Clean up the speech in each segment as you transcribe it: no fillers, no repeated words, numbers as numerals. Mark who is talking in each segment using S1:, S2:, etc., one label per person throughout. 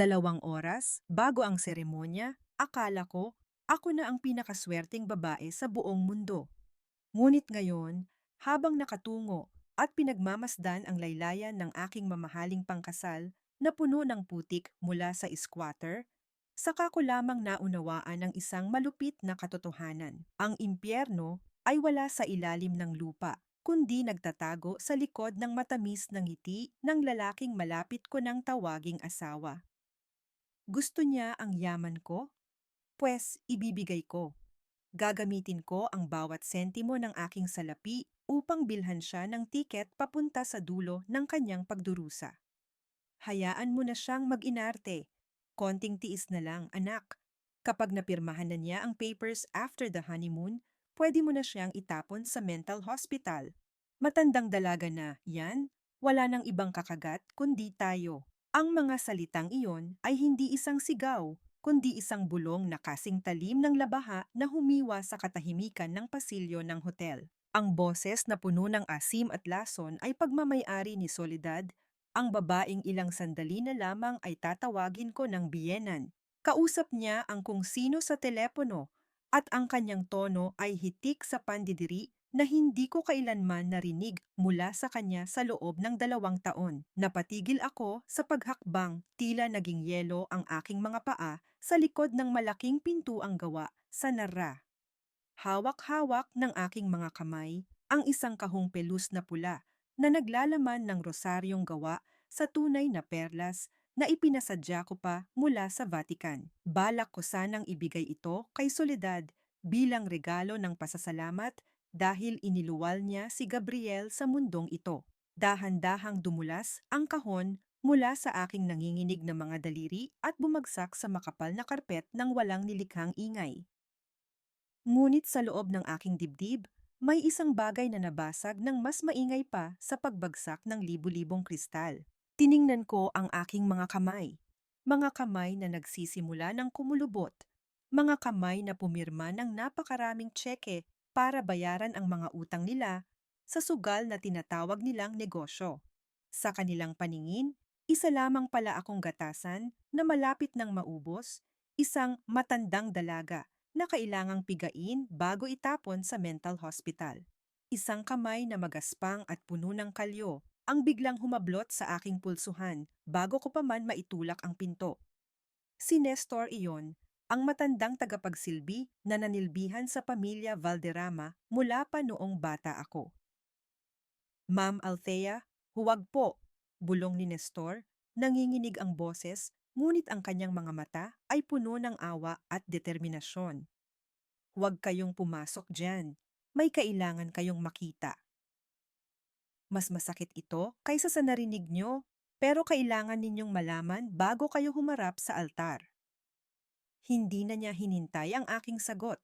S1: 2 oras bago ang seremonya, akala ko ako na ang pinakaswerteng babae sa buong mundo. Ngunit ngayon, habang nakatungo at pinagmamasdan ang laylayan ng aking mamahaling pangkasal na puno ng putik mula sa squatter, saka ko lamang naunawaan ang isang malupit na katotohanan. Ang impyerno ay wala sa ilalim ng lupa, kundi nagtatago sa likod ng matamis na ngiti ng lalaking malapit ko ng tawaging asawa. Gusto niya ang yaman ko? Pwes ibibigay ko. Gagamitin ko ang bawat sentimo ng aking salapi upang bilhan siya ng tiket papunta sa dulo ng kanyang pagdurusa. Hayaan mo na siyang mag-inarte. Konting tiis na lang, anak. Kapag napirmahan na niya ang papers after the honeymoon, pwede mo na siyang itapon sa mental hospital. Matandang dalaga na, yan. Wala nang ibang kakagat kundi tayo. Ang mga salitang iyon ay hindi isang sigaw, kundi isang bulong na kasing talim ng labaha na humiwa sa katahimikan ng pasilyo ng hotel. Ang boses na puno ng asim at lason ay pagmamay-ari ni Soledad, ang babaeng ilang sandali na lamang ay tatawagin ko ng biyenan. Kausap niya ang kung sino sa telepono at ang kanyang tono ay hitik sa pandidiri na hindi ko kailanman narinig mula sa kanya sa loob ng 2 taon. Napatigil ako sa paghakbang, tila naging yelo ang aking mga paa sa likod ng malaking pintuang gawa sa nara. Hawak-hawak ng aking mga kamay ang isang kahong pelus na pula na naglalaman ng rosaryong gawa sa tunay na perlas na ipinasadya ko pa mula sa Vatican. Balak ko sanang ibigay ito kay Soledad bilang regalo ng pasasalamat dahil iniluwal niya si Gabriel sa mundong ito. Dahan-dahang dumulas ang kahon mula sa aking nanginginig na mga daliri at bumagsak sa makapal na karpet ng walang nilikhang ingay. Ngunit sa loob ng aking dibdib, may isang bagay na nabasag ng mas maingay pa sa pagbagsak ng libu-libong kristal. Tiningnan ko ang aking mga kamay. Mga kamay na nagsisimula ng kumulubot. Mga kamay na pumirma ng napakaraming tseke para bayaran ang mga utang nila sa sugal na tinatawag nilang negosyo. Sa kanilang paningin, isa lamang pala akong gatasan na malapit ng maubos, isang matandang dalaga na kailangang pigain bago itapon sa mental hospital. Isang kamay na magaspang at puno ng kalyo ang biglang humablot sa aking pulsuhan bago ko pa man maitulak ang pinto. Si Nestor iyon, ang matandang tagapagsilbi na nanilbihan sa pamilya Valderrama mula pa noong bata ako. Ma'am Althea, huwag po, bulong ni Nestor, nanginginig ang boses, ngunit ang kanyang mga mata ay puno ng awa at determinasyon. Huwag kayong pumasok dyan. May kailangan kayong makita. Mas masakit ito kaysa sa narinig nyo, pero kailangan ninyong malaman bago kayo humarap sa altar. Hindi na niya hinintay ang aking sagot.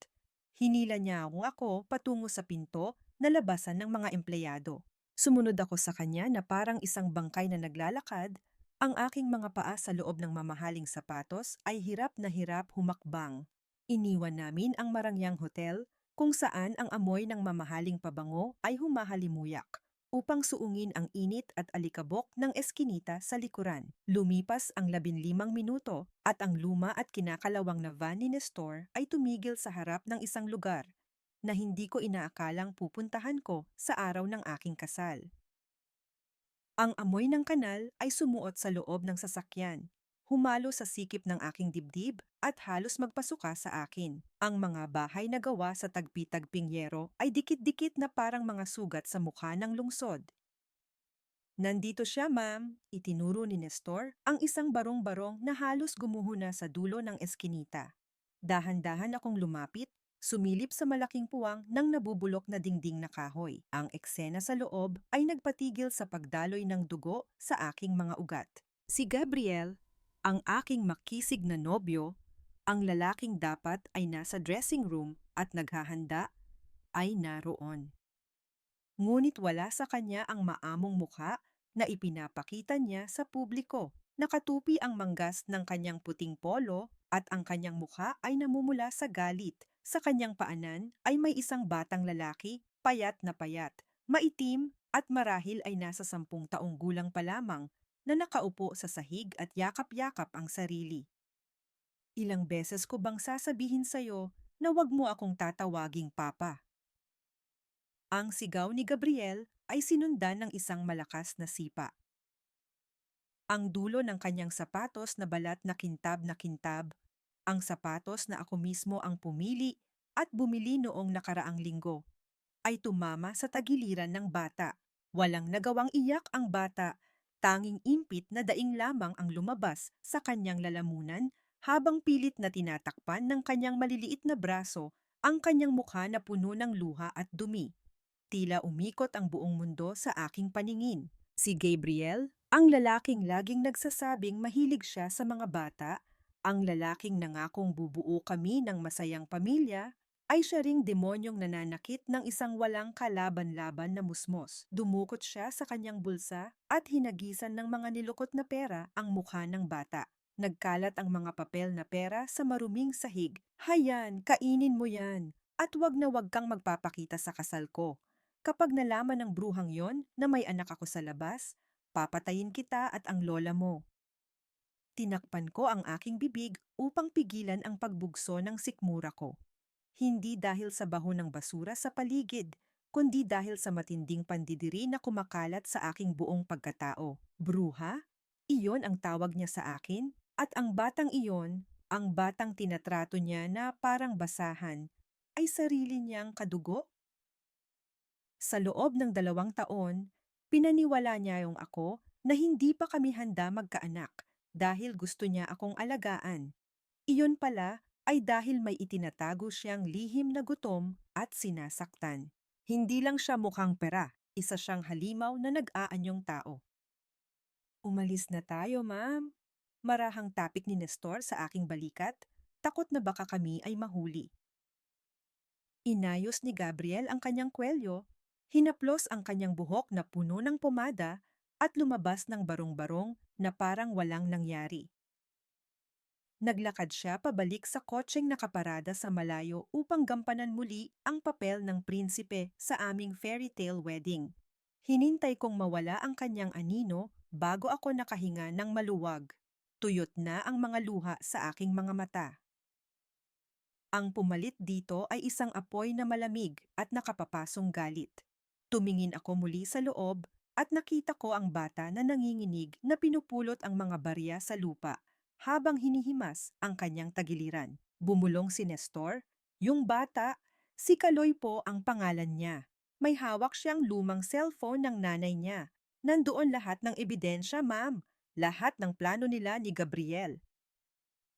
S1: Hinila niya ako patungo sa pinto na labasan ng mga empleyado. Sumunod ako sa kanya na parang isang bangkay na naglalakad, ang aking mga paa sa loob ng mamahaling sapatos ay hirap na hirap humakbang. Iniwan namin ang marangyang hotel kung saan ang amoy ng mamahaling pabango ay humahalimuyak upang suungin ang init at alikabok ng eskinita sa likuran. Lumipas ang 15 minuto at ang luma at kinakalawang na van ni Nestor ay tumigil sa harap ng isang lugar na hindi ko inaakalang pupuntahan ko sa araw ng aking kasal. Ang amoy ng kanal ay sumuot sa loob ng sasakyan, humalo sa sikip ng aking dibdib at halos magpasuka sa akin. Ang mga bahay na gawa sa tagpi-tagping yero ay dikit-dikit na parang mga sugat sa mukha ng lungsod. Nandito siya, ma'am, itinuro ni Nestor, ang isang barong-barong na halos gumuho na sa dulo ng eskinita. Dahan-dahan akong lumapit, sumilip sa malaking puwang ng nabubulok na dingding na kahoy. Ang eksena sa loob ay nagpatigil sa pagdaloy ng dugo sa aking mga ugat. Si Gabriel, ang aking makisig na nobyo, ang lalaking dapat ay nasa dressing room at naghahanda, ay naroon. Ngunit wala sa kanya ang maamong mukha na ipinapakita niya sa publiko. Nakatupi ang manggas ng kanyang puting polo at ang kanyang mukha ay namumula sa galit. Sa kanyang paanan ay may isang batang lalaki, payat, maitim at marahil ay nasa 10 taong gulang pa lamang, na nakaupo sa sahig at yakap-yakap ang sarili. Ilang beses ko bang sasabihin sa'yo na wag mo akong tatawaging papa? Ang sigaw ni Gabriel ay sinundan ng isang malakas na sipa. Ang dulo ng kanyang sapatos na balat na kintab, ang sapatos na ako mismo ang pumili at bumili noong nakaraang linggo, ay tumama sa tagiliran ng bata. Walang nagawang iyak ang bata, tanging impit na daing lamang ang lumabas sa kanyang lalamunan habang pilit na tinatakpan ng kanyang maliliit na braso ang kanyang mukha na puno ng luha at dumi. Tila umikot ang buong mundo sa aking paningin. Si Gabriel, ang lalaking laging nagsasabing mahilig siya sa mga bata, ang lalaking nangakong bubuo kami ng masayang pamilya, ay siya ring demonyong nananakit ng isang walang kalaban-laban na musmos. Dumukot siya sa kanyang bulsa at hinagisan ng mga nilukot na pera ang mukha ng bata. Nagkalat ang mga papel na pera sa maruming sahig. Hayan, kainin mo yan. At wag na wag kang magpapakita sa kasal ko. Kapag nalaman ng bruhang yon na may anak ako sa labas, papatayin kita at ang lola mo. Tinakpan ko ang aking bibig upang pigilan ang pagbugso ng sikmura ko. Hindi dahil sa baho ng basura sa paligid, kundi dahil sa matinding pandidiri na kumakalat sa aking buong pagkatao. Bruha? Iyon ang tawag niya sa akin, at ang batang iyon, ang batang tinatrato niya na parang basahan, ay sarili niyang kadugo. Sa loob ng 2 taon, pinaniwala niya yung ako na hindi pa kami handa magkaanak dahil gusto niya akong alagaan. Iyon pala ay dahil may itinatago siyang lihim na gutom at sinasaktan. Hindi lang siya mukhang pera, isa siyang halimaw na nag-aanyong tao. Umalis na tayo, ma'am. Marahang tapik ni Nestor sa aking balikat, takot na baka kami ay mahuli. Inayos ni Gabriel ang kanyang kwelyo, hinaplos ang kanyang buhok na puno ng pomada at lumabas ng barong-barong na parang walang nangyari. Naglakad siya pabalik sa kotseng nakaparada sa malayo upang gampanan muli ang papel ng prinsipe sa aming fairy tale wedding. Hinintay kong mawala ang kanyang anino bago ako nakahinga ng maluwag. Tuyot na ang mga luha sa aking mga mata. Ang pumalit dito ay isang apoy na malamig at nakapapasong galit. Tumingin ako muli sa loob at nakita ko ang bata na nanginginig na pinupulot ang mga barya sa lupa habang hinihimas ang kanyang tagiliran. Bumulong si Nestor. Yung bata, si Kaloy po ang pangalan niya. May hawak siyang lumang cellphone ng nanay niya. Nandoon lahat ng ebidensya, ma'am. Lahat ng plano nila ni Gabriel.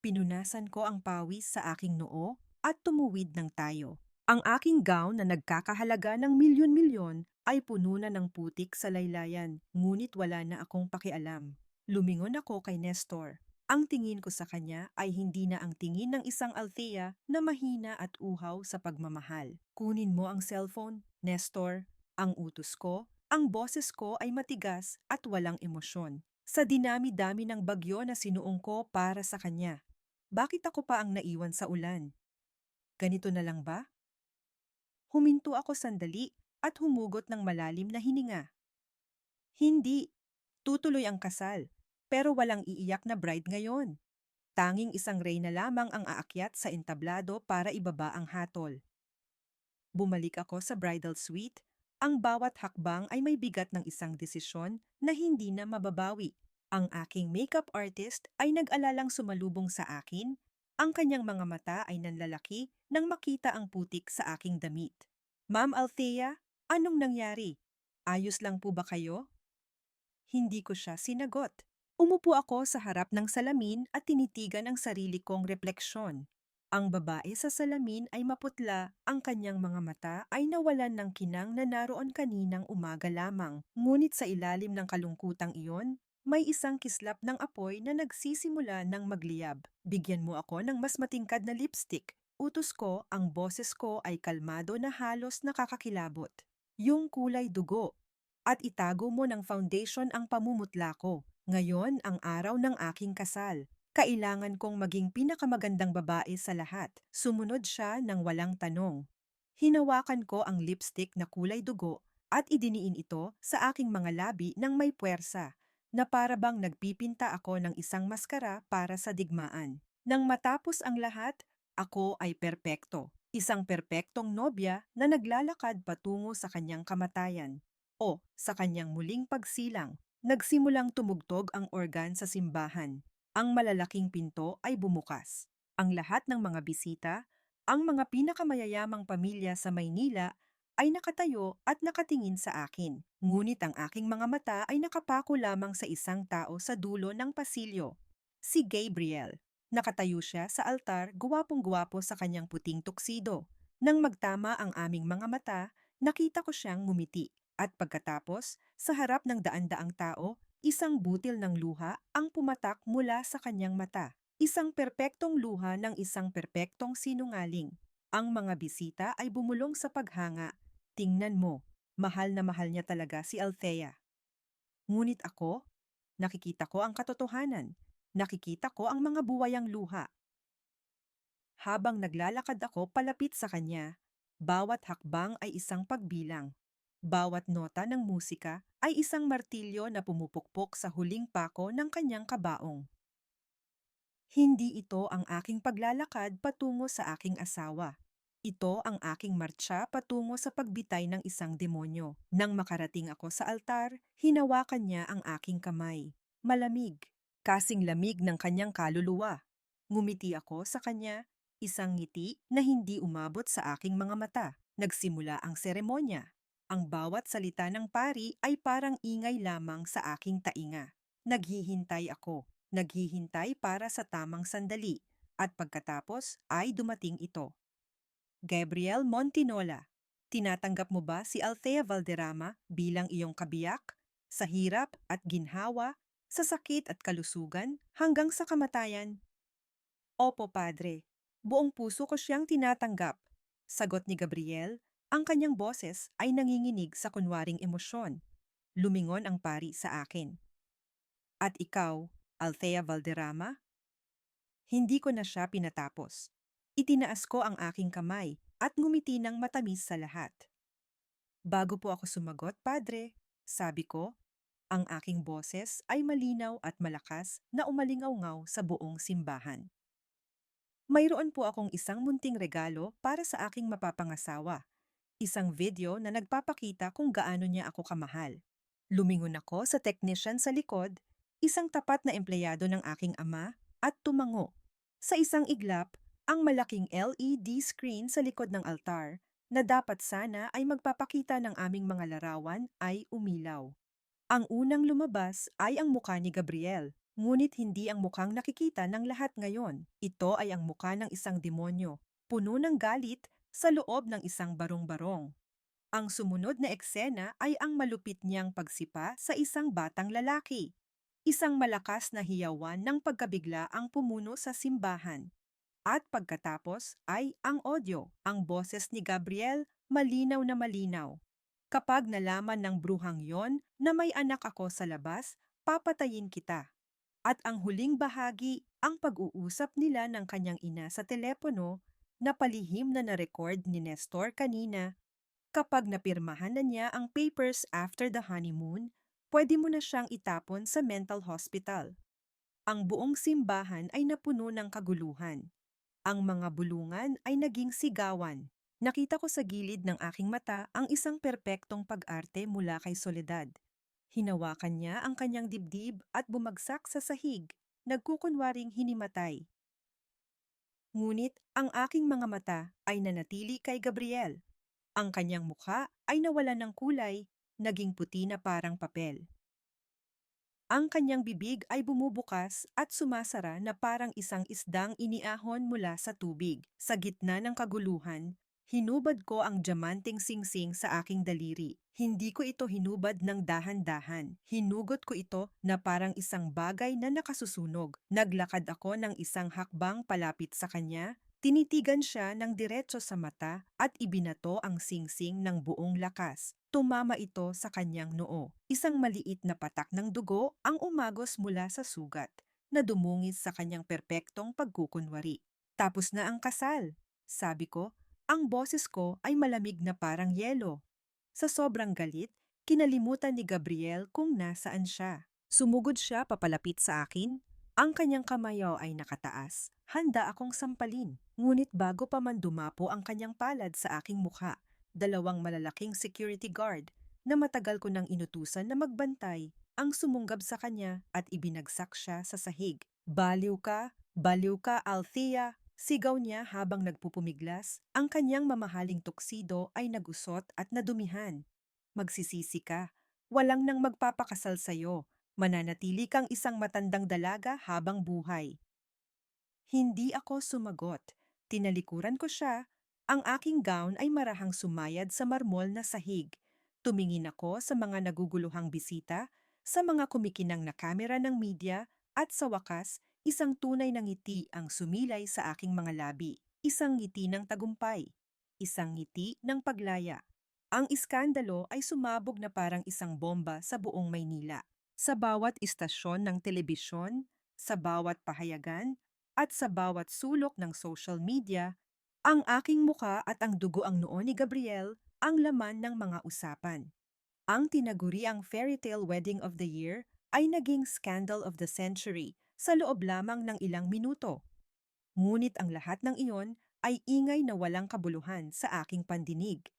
S1: Pinunasan ko ang pawis sa aking noo at tumuwid ng tayo. Ang aking gown na nagkakahalaga ng milyon-milyon ay puno na ng putik sa laylayan, ngunit wala na akong pakialam. Lumingon ako kay Nestor. Ang tingin ko sa kanya ay hindi na ang tingin ng isang Althea na mahina at uhaw sa pagmamahal. Kunin mo ang cellphone, Nestor. Ang utos ko, ang boses ko ay matigas at walang emosyon. Sa dinami-dami ng bagyo na sinuong ko para sa kanya. Bakit ako pa ang naiwan sa ulan? Ganito na lang ba? Huminto ako sandali at humugot ng malalim na hininga. Hindi. Tutuloy ang kasal, pero walang iiyak na bride ngayon. Tanging isang reyna lamang ang aakyat sa entablado para ibaba ang hatol. Bumalik ako sa bridal suite. Ang bawat hakbang ay may bigat ng isang desisyon na hindi na mababawi. Ang aking makeup artist ay nag-alalang sumalubong sa akin. Ang kanyang mga mata ay nanlalaki nang makita ang putik sa aking damit. Ma'am Althea, anong nangyari? Ayos lang po ba kayo? Hindi ko siya sinagot. Umupo ako sa harap ng salamin at tinitigan ang sarili kong refleksyon. Ang babae sa salamin ay maputla, ang kanyang mga mata ay nawalan ng kinang na naroon kaninang umaga lamang. Ngunit sa ilalim ng kalungkutang iyon, may isang kislap ng apoy na nagsisimula ng magliyab. Bigyan mo ako ng mas matingkad na lipstick. Utos ko, ang boses ko ay kalmado na halos nakakakilabot. Yung kulay dugo. At itago mo ng foundation ang pamumutla ko. Ngayon ang araw ng aking kasal. Kailangan kong maging pinakamagandang babae sa lahat. Sumunod siya ng walang tanong. Hinawakan ko ang lipstick na kulay dugo at idiniin ito sa aking mga labi ng may puwersa. na para bang nagpipinta ako ng isang maskara para sa digmaan. Nang matapos ang lahat, ako ay perpekto. Isang perpektong nobya na naglalakad patungo sa kanyang kamatayan. O sa kanyang muling pagsilang, nagsimulang tumugtog ang organ sa simbahan. Ang malalaking pinto ay bumukas. Ang lahat ng mga bisita, ang mga pinakamayayamang pamilya sa Maynila ay nakatayo at nakatingin sa akin. Ngunit ang aking mga mata ay nakapako lamang sa isang tao sa dulo ng pasilyo, si Gabriel. Nakatayo siya sa altar, guwapong-guwapo sa kanyang puting tuksido. Nang magtama ang aming mga mata, nakita ko siyang ngumiti. At pagkatapos, sa harap ng daan-daang tao, isang butil ng luha ang pumatak mula sa kanyang mata. Isang perpektong luha ng isang perpektong sinungaling. Ang mga bisita ay bumulong sa paghanga. Tingnan mo, mahal na mahal niya talaga si Althea. Ngunit ako, nakikita ko ang katotohanan. Nakikita ko ang mga buwayang luha. Habang naglalakad ako palapit sa kanya, bawat hakbang ay isang pagbilang. Bawat nota ng musika ay isang martilyo na pumupukpok sa huling pako ng kanyang kabaong. Hindi ito ang aking paglalakad patungo sa aking asawa. Ito ang aking martsa patungo sa pagbitay ng isang demonyo. Nang makarating ako sa altar, hinawakan niya ang aking kamay. Malamig, kasing lamig ng kanyang kaluluwa. Ngumiti ako sa kanya, isang ngiti na hindi umabot sa aking mga mata. Nagsimula ang seremonya. Ang bawat salita ng pari ay parang ingay lamang sa aking tainga. Naghihintay ako. Naghihintay para sa tamang sandali. At pagkatapos ay dumating ito. Gabriel Montinola, tinatanggap mo ba si Althea Valderrama bilang iyong kabiyak? Sa hirap at ginhawa, sa sakit at kalusugan, hanggang sa kamatayan? Opo, Padre. Buong puso ko siyang tinatanggap. Sagot ni Gabriel, ang kanyang boses ay nanginginig sa kunwaring emosyon. Lumingon ang pari sa akin. At ikaw, Althea Valderrama? Hindi ko na siya pinatapos. Itinaas ko ang aking kamay at ngumiti ng matamis sa lahat. Bago po ako sumagot, Padre, sabi ko, ang aking boses ay malinaw at malakas na umalingaw-ngaw sa buong simbahan. Mayroon po akong isang munting regalo para sa aking mapapangasawa. Isang video na nagpapakita kung gaano niya ako kamahal. Lumingon ako sa technician sa likod, isang tapat na empleyado ng aking ama, at tumango. Sa isang iglap, ang malaking LED screen sa likod ng altar, na dapat sana ay magpapakita ng aming mga larawan, ay umilaw. Ang unang lumabas ay ang mukha ni Gabriel, ngunit hindi ang mukhang nakikita ng lahat ngayon. Ito ay ang mukha ng isang demonyo, puno ng galit sa loob ng isang barong-barong. Ang sumunod na eksena ay ang malupit niyang pagsipa sa isang batang lalaki. Isang malakas na hiyawan ng pagkabigla ang pumuno sa simbahan. At pagkatapos ay ang audio, ang boses ni Gabriel, malinaw na malinaw. Kapag nalaman ng bruhang yon na may anak ako sa labas, papatayin kita. At ang huling bahagi, ang pag-uusap nila ng kanyang ina sa telepono, na palihim na na-record ni Nestor kanina. Kapag napirmahan na niya ang papers after the honeymoon, pwede mo na siyang itapon sa mental hospital. Ang buong simbahan ay napuno ng kaguluhan. Ang mga bulungan ay naging sigawan. Nakita ko sa gilid ng aking mata ang isang perpektong pag-arte mula kay Soledad. Hinawakan niya ang kanyang dibdib at bumagsak sa sahig, nagkukunwaring hinimatay. Ngunit ang aking mga mata ay nanatili kay Gabriel. Ang kanyang mukha ay nawalan ng kulay, naging puti na parang papel. Ang kanyang bibig ay bumubukas at sumasara na parang isang isdang iniahon mula sa tubig. Sa gitna ng kaguluhan, hinubad ko ang diamanting singsing sa aking daliri. Hindi ko ito hinubad ng dahan-dahan. Hinugot ko ito na parang isang bagay na nakasusunog. Naglakad ako ng isang hakbang palapit sa kanya. Tinitigan siya ng diretso sa mata at ibinato ang singsing ng buong lakas. Tumama ito sa kanyang noo. Isang maliit na patak ng dugo ang umagos mula sa sugat, na dumungis sa kanyang perpektong pagkukunwari. Tapos na ang kasal, sabi ko. Ang boses ko ay malamig na parang yelo. Sa sobrang galit, kinalimutan ni Gabriel kung nasaan siya. Sumugod siya papalapit sa akin. Ang kanyang kamayaw ay nakataas. Handa akong sampalin. Ngunit bago pa man dumapo ang kanyang palad sa aking mukha, dalawang malalaking security guard na matagal ko nang inutusan na magbantay ang sumunggab sa kanya at ibinagsak siya sa sahig. Baliw ka, Althea! Sigaw niya habang nagpupumiglas. Ang kanyang mamahaling tuksido ay nagusot at nadumihan. Magsisisi ka. Walang nang magpapakasal sa'yo. Mananatili kang isang matandang dalaga habang buhay. Hindi ako sumagot. Tinalikuran ko siya. Ang aking gown ay marahang sumayad sa marmol na sahig. Tumingin ako sa mga naguguluhang bisita, sa mga kumikinang na kamera ng media, at sa wakas, isang tunay na ngiti ang sumilay sa aking mga labi. Isang ngiti ng tagumpay. Isang ngiti ng paglaya. Ang iskandalo ay sumabog na parang isang bomba sa buong Maynila. Sa bawat istasyon ng telebisyon, sa bawat pahayagan, at sa bawat sulok ng social media, ang aking muka at ang dugo ang noo ni Gabriel ang laman ng mga usapan. Ang tinaguriang fairy tale wedding of the year ay naging scandal of the century sa loob lamang ng ilang minuto. Ngunit ang lahat ng iyon ay ingay na walang kabuluhan sa aking pandinig.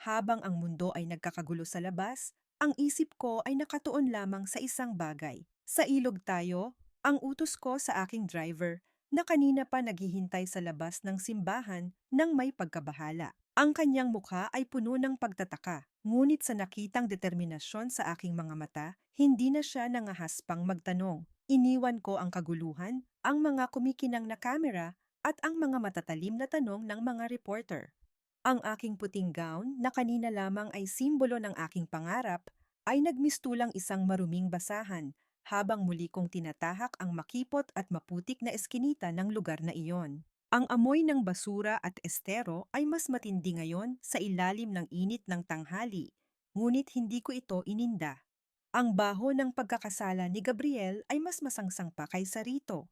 S1: Habang ang mundo ay nagkakagulo sa labas, ang isip ko ay nakatuon lamang sa isang bagay. Sa ilog tayo, ang utos ko sa aking driver na kanina pa naghihintay sa labas ng simbahan nang may pagkabahala. Ang kanyang mukha ay puno ng pagtataka, ngunit sa nakitang determinasyon sa aking mga mata, hindi na siya nangahaspang magtanong. Iniwan ko ang kaguluhan, ang mga kumikinang na kamera at ang mga matatalim na tanong ng mga reporter. Ang aking puting gown na kanina lamang ay simbolo ng aking pangarap ay nagmistulang isang maruming basahan habang muli kong tinatahak ang makipot at maputik na eskinita ng lugar na iyon. Ang amoy ng basura at estero ay mas matindi ngayon sa ilalim ng init ng tanghali, ngunit hindi ko ito ininda. Ang baho ng pagkakasala ni Gabriel ay mas masangsang pa kaysa rito.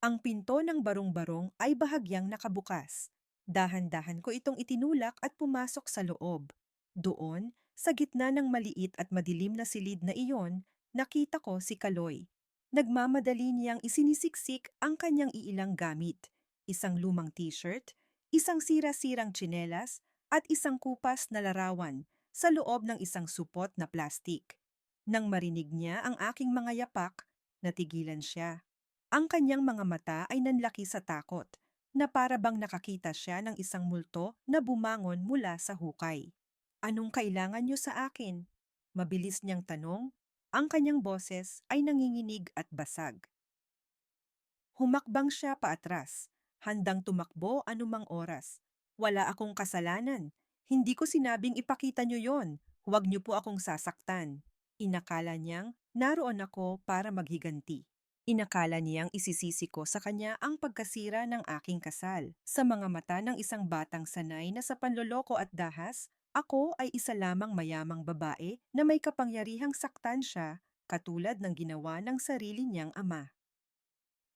S1: Ang pinto ng barong-barong ay bahagyang nakabukas. Dahan-dahan ko itong itinulak at pumasok sa loob. Doon, sa gitna ng maliit at madilim na silid na iyon, nakita ko si Kaloy. Nagmamadali niyang isinisiksik ang kanyang iilang gamit. Isang lumang t-shirt, isang sira-sirang tsinelas, at isang kupas na larawan sa loob ng isang supot na plastik. Nang marinig niya ang aking mga yapak, natigilan siya. Ang kanyang mga mata ay nanlaki sa takot, na para bang nakakita siya ng isang multo na bumangon mula sa hukay. Anong kailangan niyo sa akin? Mabilis niyang tanong, ang kanyang boses ay nanginginig at basag. Humakbang siya paatras, handang tumakbo anumang oras. Wala akong kasalanan. Hindi ko sinabing ipakita niyo yon. Huwag niyo po akong sasaktan. Inakala niyang naroon ako para maghiganti. Inakala niyang isisisi ko sa kanya ang pagkasira ng aking kasal. Sa mga mata ng isang batang sanay na sa panloloko at dahas, ako ay isa lamang mayamang babae na may kapangyarihang saktan siya, katulad ng ginawa ng sarili niyang ama.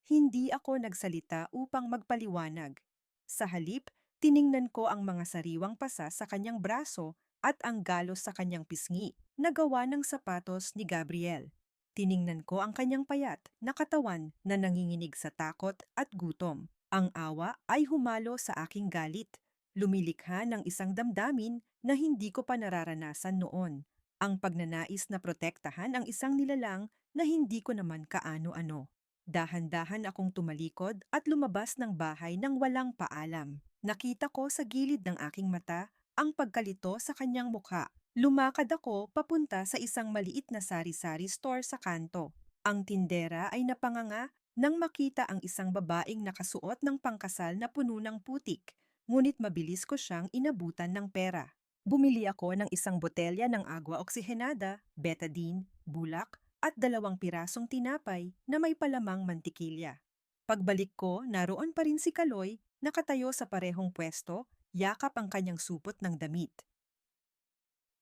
S1: Hindi ako nagsalita upang magpaliwanag. Sa halip, tiningnan ko ang mga sariwang pasa sa kanyang braso at ang galos sa kanyang pisngi na gawa ng sapatos ni Gabriel. Tiningnan ko ang kanyang payat na katawan na nanginginig sa takot at gutom. Ang awa ay humalo sa aking galit. Lumilikha ng isang damdamin na hindi ko pa nararanasan noon. Ang pagnanais na protektahan ang isang nilalang na hindi ko naman kaano-ano. Dahan-dahan akong tumalikod at lumabas ng bahay nang walang paalam. Nakita ko sa gilid ng aking mata ang pagkalito sa kanyang mukha. Lumakad ako papunta sa isang maliit na sari-sari store sa kanto. Ang tindera ay napanganga nang makita ang isang babaeng nakasuot ng pangkasal na puno ng putik, ngunit mabilis ko siyang inabutan ng pera. Bumili ako ng isang botelya ng agwa oksihenada, betadine, bulak, at 2 pirasong tinapay na may palamang mantikilya. Pagbalik ko, naroon pa rin si Kaloy, nakatayo sa parehong pwesto, yakap ang kanyang supot ng damit.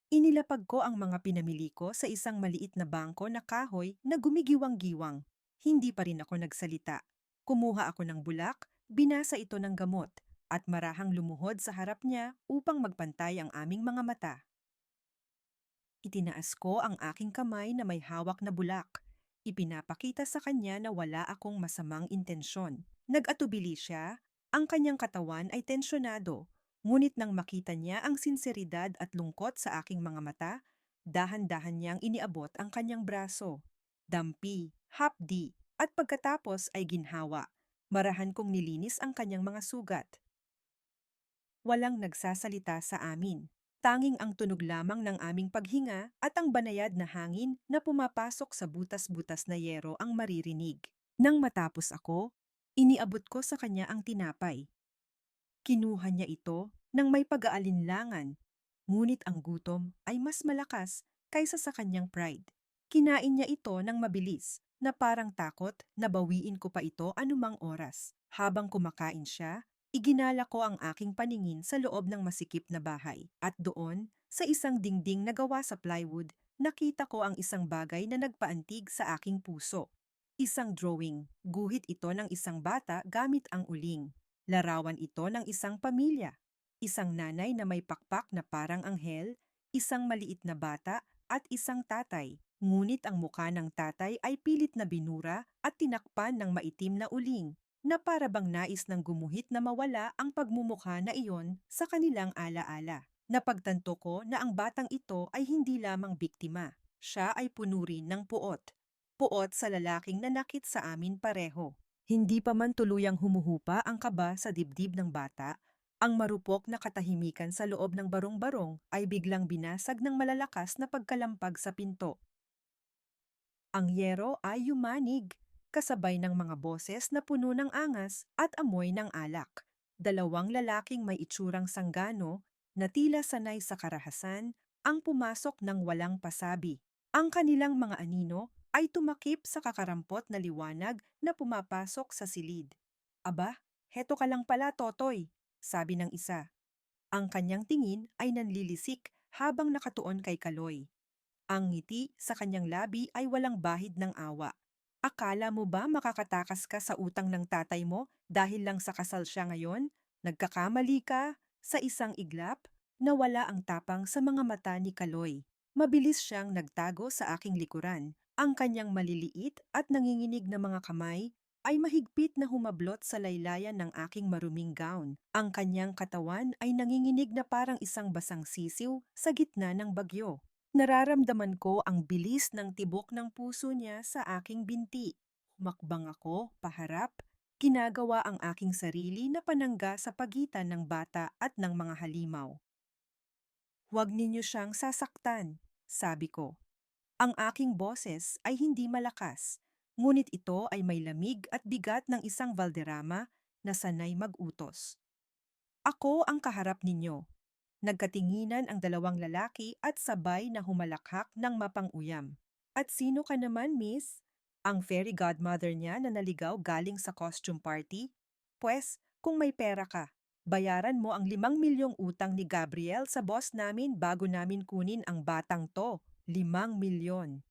S1: Inilapag ko ang mga pinamili ko sa isang maliit na bangko na kahoy na gumigiwang-giwang. Hindi pa rin ako nagsalita. Kumuha ako ng bulak, binasa ito ng gamot, at marahang lumuhod sa harap niya upang magpantay ang aming mga mata. Itinaas ko ang aking kamay na may hawak na bulak. Ipinapakita sa kanya na wala akong masamang intensyon. Nag-atubili siya, ang kanyang katawan ay tensyonado. Ngunit nang makita niya ang sinseridad at lungkot sa aking mga mata, dahan-dahan niyang iniabot ang kanyang braso. Dampi, hapdi, at pagkatapos ay ginhawa. Marahan kong nilinis ang kanyang mga sugat. Walang nagsasalita sa amin. Tanging ang tunog lamang ng aming paghinga at ang banayad na hangin na pumapasok sa butas-butas na yero ang maririnig. Nang matapos ako, iniabot ko sa kanya ang tinapay. Kinuha niya ito nang may pag-aalinlangan, ngunit ang gutom ay mas malakas kaysa sa kanyang pride. Kinain niya ito ng mabilis, na parang takot na bawiin ko pa ito anumang oras. Habang kumakain siya, iginala ko ang aking paningin sa loob ng masikip na bahay. At doon, sa isang dingding na gawa sa plywood, nakita ko ang isang bagay na nagpaantig sa aking puso. Isang drawing, guhit ito ng isang bata gamit ang uling. Larawan ito ng isang pamilya. Isang nanay na may pakpak na parang anghel, isang maliit na bata, at isang tatay. Ngunit ang muka ng tatay ay pilit na binura at tinakpan ng maitim na uling, na para bang nais ng gumuhit na mawala ang pagmumukha na iyon sa kanilang alaala. Napagtanto ko na ang batang ito ay hindi lamang biktima. Siya ay puno rin ng puot. Puot sa lalaking nanakit sa amin pareho. Hindi pa man tuluyang humuhupa ang kaba sa dibdib ng bata, ang marupok na katahimikan sa loob ng barong-barong ay biglang binasag ng malalakas na pagkalampag sa pinto. Ang yero ay yumanig, kasabay ng mga boses na puno ng angas at amoy ng alak. Dalawang lalaking may itsurang sanggano, na tila sanay sa karahasan, ang pumasok ng walang pasabi. Ang kanilang mga anino ay tumakip sa kakarampot na liwanag na pumapasok sa silid. Aba, heto ka lang pala, Totoy, sabi ng isa. Ang kanyang tingin ay nanlilisik habang nakatuon kay Kaloy. Ang ngiti sa kanyang labi ay walang bahid ng awa. Akala mo ba makakatakas ka sa utang ng tatay mo dahil lang sa kasal siya ngayon? Nagkakamali ka. Sa isang iglap, nawala ang tapang sa mga mata ni Kaloy. Mabilis siyang nagtago sa aking likuran. Ang kanyang maliliit at nanginginig na mga kamay ay mahigpit na humablot sa laylayan ng aking maruming gown. Ang kanyang katawan ay nanginginig na parang isang basang sisiw sa gitna ng bagyo. Nararamdaman ko ang bilis ng tibok ng puso niya sa aking binti. Humakbang ako, paharap, ginagawa ang aking sarili na panangga sa pagitan ng bata at ng mga halimaw. Huwag ninyo siyang sasaktan, sabi ko. Ang aking boses ay hindi malakas, ngunit ito ay may lamig at bigat ng isang Valderrama na sanay mag-utos. Ako ang kaharap ninyo. Nagkatinginan ang dalawang lalaki at sabay na humalakhak ng mapang-uyam. At sino ka naman, miss? Ang fairy godmother niya na naligaw galing sa costume party? Pwes, kung may pera ka, bayaran mo ang 5 milyong utang ni Gabriel sa boss namin bago namin kunin ang batang to. 5 milyon.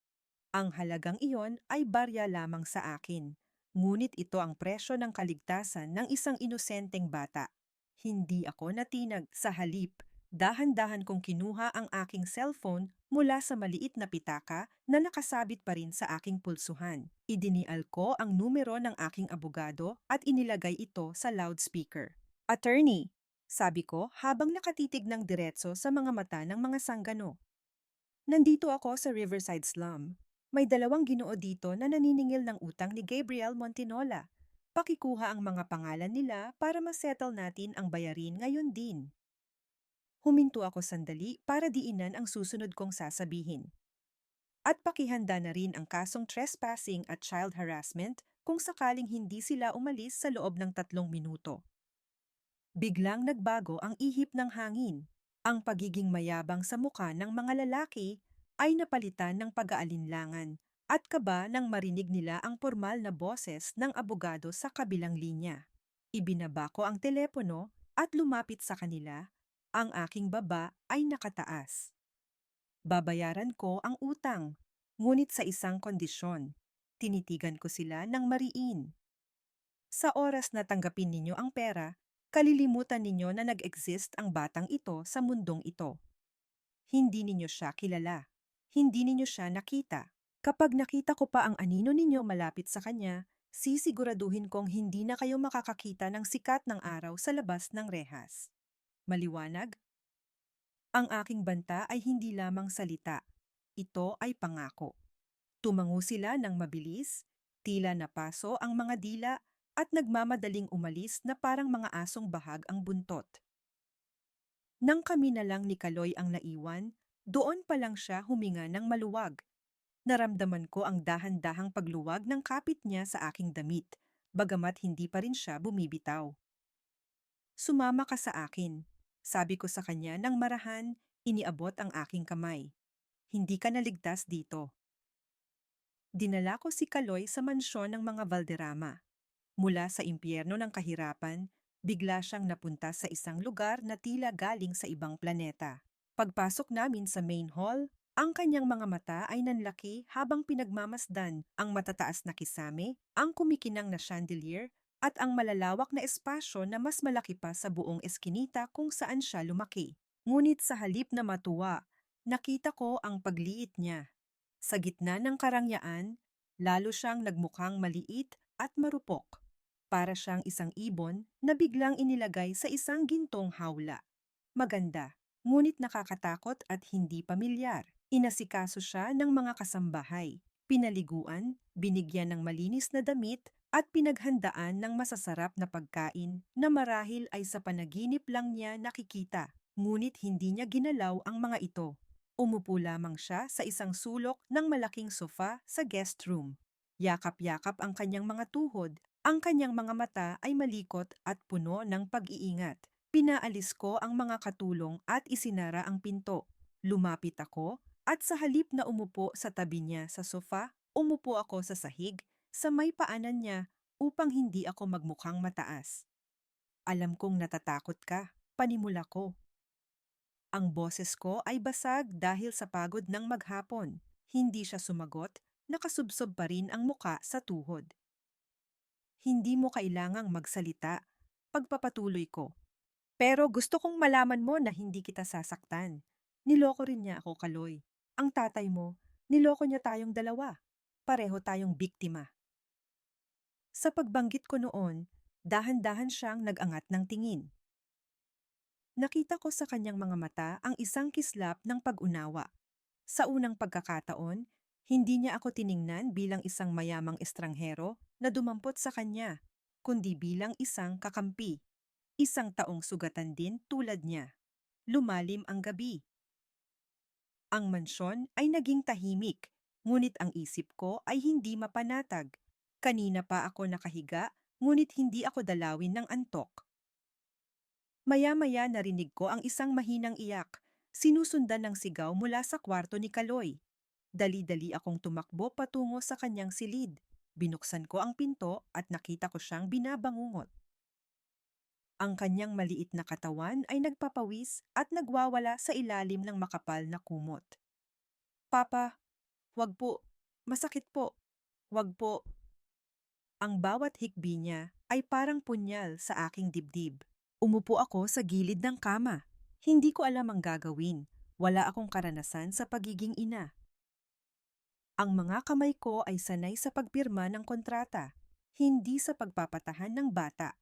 S1: Ang halagang iyon ay barya lamang sa akin. Ngunit ito ang presyo ng kaligtasan ng isang inosenteng bata. Hindi ako natinag sa halip. Dahan-dahan kong kinuha ang aking cellphone mula sa maliit na pitaka na nakasabit pa rin sa aking pulsuhan. Idinial ko ang numero ng aking abogado at inilagay ito sa loudspeaker. Attorney, sabi ko habang nakatitig ng diretso sa mga mata ng mga sanggano. Nandito ako sa Riverside Slum. May 2 ginoo dito na naniningil ng utang ni Gabriel Montinola. Pakikuha ang mga pangalan nila para masettle natin ang bayarin ngayon din. Huminto ako sandali para diinan ang susunod kong sasabihin. At pakihanda na rin ang kasong trespassing at child harassment kung sakaling hindi sila umalis sa loob ng 3 minuto. Biglang nagbago ang ihip ng hangin. Ang pagiging mayabang sa muka ng mga lalaki ay napalitan ng pag-aalinlangan at kaba nang marinig nila ang formal na boses ng abogado sa kabilang linya. Ibinaba ko ang telepono at lumapit sa kanila. Ang aking baba ay nakataas. Babayaran ko ang utang, ngunit sa isang kondisyon. Tinitigan ko sila ng mariin. Sa oras na tanggapin ninyo ang pera, kalilimutan ninyo na nag-exist ang batang ito sa mundong ito. Hindi ninyo siya kilala. hindi ninyo siya nakita. Kapag nakita ko pa ang anino ninyo malapit sa kanya, sisiguraduhin kong hindi na kayo makakakita ng sikat ng araw sa labas ng rehas. Maliwanag? Ang aking banta ay hindi lamang salita. Ito ay pangako. Tumango sila ng mabilis, tila napaso ang mga dila at nagmamadaling umalis na parang mga asong bahag ang buntot. Nang kami na lang ni Kaloy ang naiwan, doon pa lang siya huminga ng maluwag. Naramdaman ko ang dahan-dahang pagluwag ng kapit niya sa aking damit, bagamat hindi pa rin siya bumibitaw. Sumama ka sa akin. Sabi ko sa kanya nang marahan, iniabot ang aking kamay. Hindi ka naligtas dito. Dinala ko si Kaloy sa mansyon ng mga Valderrama. Mula sa impyerno ng kahirapan, bigla siyang napunta sa isang lugar na tila galing sa ibang planeta. Pagpasok namin sa main hall, ang kanyang mga mata ay nanlaki habang pinagmamasdan ang matataas na kisame, ang kumikinang na chandelier, at ang malalawak na espasyo na mas malaki pa sa buong eskinita kung saan siya lumaki. Ngunit sa halip na matuwa, nakita ko ang pagliit niya. Sa gitna ng karangyaan, lalo siyang nagmukhang maliit at marupok. Para siyang isang ibon na biglang inilagay sa isang gintong hawla. Maganda, ngunit nakakatakot at hindi pamilyar. Inasikaso siya ng mga kasambahay. Pinaliguan, binigyan ng malinis na damit, at pinaghandaan ng masasarap na pagkain na marahil ay sa panaginip lang niya nakikita. Ngunit hindi niya ginalaw ang mga ito. Umupo lamang siya sa isang sulok ng malaking sofa sa guest room. Yakap-yakap ang kanyang mga tuhod, ang kanyang mga mata ay malikot at puno ng pag-iingat. Pinaalis ko ang mga katulong at isinara ang pinto. Lumapit ako at sa halip na umupo sa tabi niya sa sofa, umupo ako sa sahig, sa may paanan niya upang hindi ako magmukhang mataas. Alam kong natatakot ka, panimula ko. Ang boses ko ay basag dahil sa pagod ng maghapon. Hindi siya sumagot, nakasubsob pa rin ang muka sa tuhod. Hindi mo kailangang magsalita, pagpapatuloy ko. Pero gusto kong malaman mo na hindi kita sasaktan. Niloko rin niya ako, Kaloy. Ang tatay mo, niloko niya tayong dalawa. Pareho tayong biktima. Sa pagbanggit ko noon, dahan-dahan siyang nag-angat ng tingin. Nakita ko sa kanyang mga mata ang isang kislap ng pag-unawa. Sa unang pagkakataon, hindi niya ako tiningnan bilang isang mayamang estranghero na dumampot sa kanya, kundi bilang isang kakampi. Isang taong sugatan din tulad niya. Lumalim ang gabi. Ang mansyon ay naging tahimik, ngunit ang isip ko ay hindi mapanatag. Kanina pa ako nakahiga, ngunit hindi ako dalawin ng antok. Maya-maya narinig ko ang isang mahinang iyak, sinusundan ng sigaw mula sa kwarto ni Kaloy. Dali-dali akong tumakbo patungo sa kanyang silid. Binuksan ko ang pinto at nakita ko siyang binabangungot. Ang kanyang maliit na katawan ay nagpapawis at nagwawala sa ilalim ng makapal na kumot. Papa, wag po. Masakit po. Wag po. Ang bawat hikbi niya ay parang punyal sa aking dibdib. Umupo ako sa gilid ng kama. Hindi ko alam ang gagawin. Wala akong karanasan sa pagiging ina. Ang mga kamay ko ay sanay sa pagpirma ng kontrata, hindi sa pagpapatahan ng bata.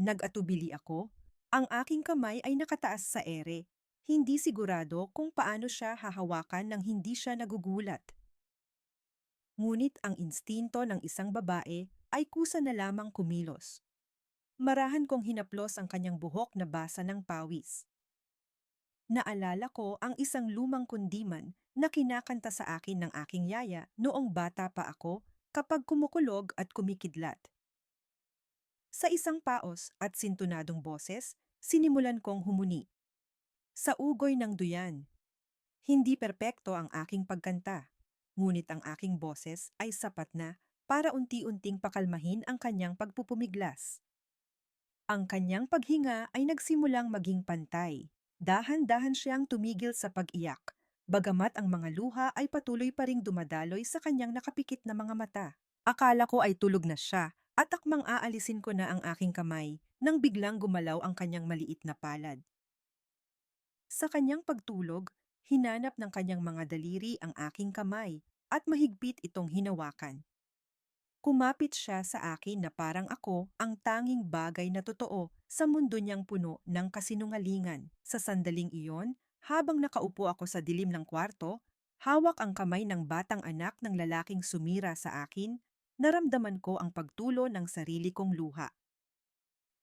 S1: Nag-atubili ako. Ang aking kamay ay nakataas sa ere. Hindi sigurado kung paano siya hahawakan nang hindi siya nagugulat. Ngunit ang instinto ng isang babae ay kusa na lamang kumilos. Marahan kong hinaplos ang kanyang buhok na basa ng pawis. Naalala ko ang isang lumang kundiman na kinakanta sa akin ng aking yaya noong bata pa ako kapag kumukulog at kumikidlat. Sa isang paos at sintunadong boses, sinimulan kong humuni. Sa ugoy ng duyan. Hindi perpekto ang aking pagkanta, ngunit ang aking boses ay sapat na para unti-unting pakalmahin ang kanyang pagpupumiglas. Ang kanyang paghinga ay nagsimulang maging pantay. Dahan-dahan siyang tumigil sa pag-iyak, bagamat ang mga luha ay patuloy pa ring dumadaloy sa kanyang nakapikit na mga mata. Akala ko ay tulog na siya at akmang aalisin ko na ang aking kamay nang biglang gumalaw ang kanyang maliit na palad. Sa kanyang pagtulog, Hinanap ng kanyang mga daliri ang aking kamay at mahigpit itong hinawakan. Kumapit siya sa akin na parang ako ang tanging bagay na totoo sa mundo niyang puno ng kasinungalingan. Sa sandaling iyon, habang nakaupo ako sa dilim ng kwarto, hawak ang kamay ng batang anak ng lalaking sumira sa akin, naramdaman ko ang pagtulo ng sarili kong luha.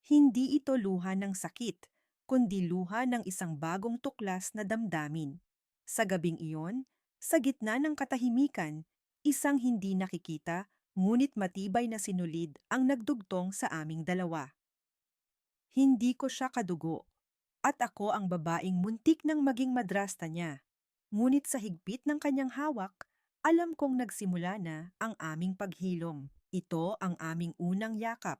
S1: Hindi ito luha ng sakit, kundi luha ng isang bagong tuklas na damdamin. Sa gabing iyon, sa gitna ng katahimikan, isang hindi nakikita ngunit matibay na sinulid ang nagdugtong sa aming dalawa. Hindi ko siya kadugo, at ako ang babaeng muntik ng maging madrasta niya. Ngunit sa higpit ng kanyang hawak, alam kong nagsimula na ang aming paghilom. Ito ang aming unang yakap,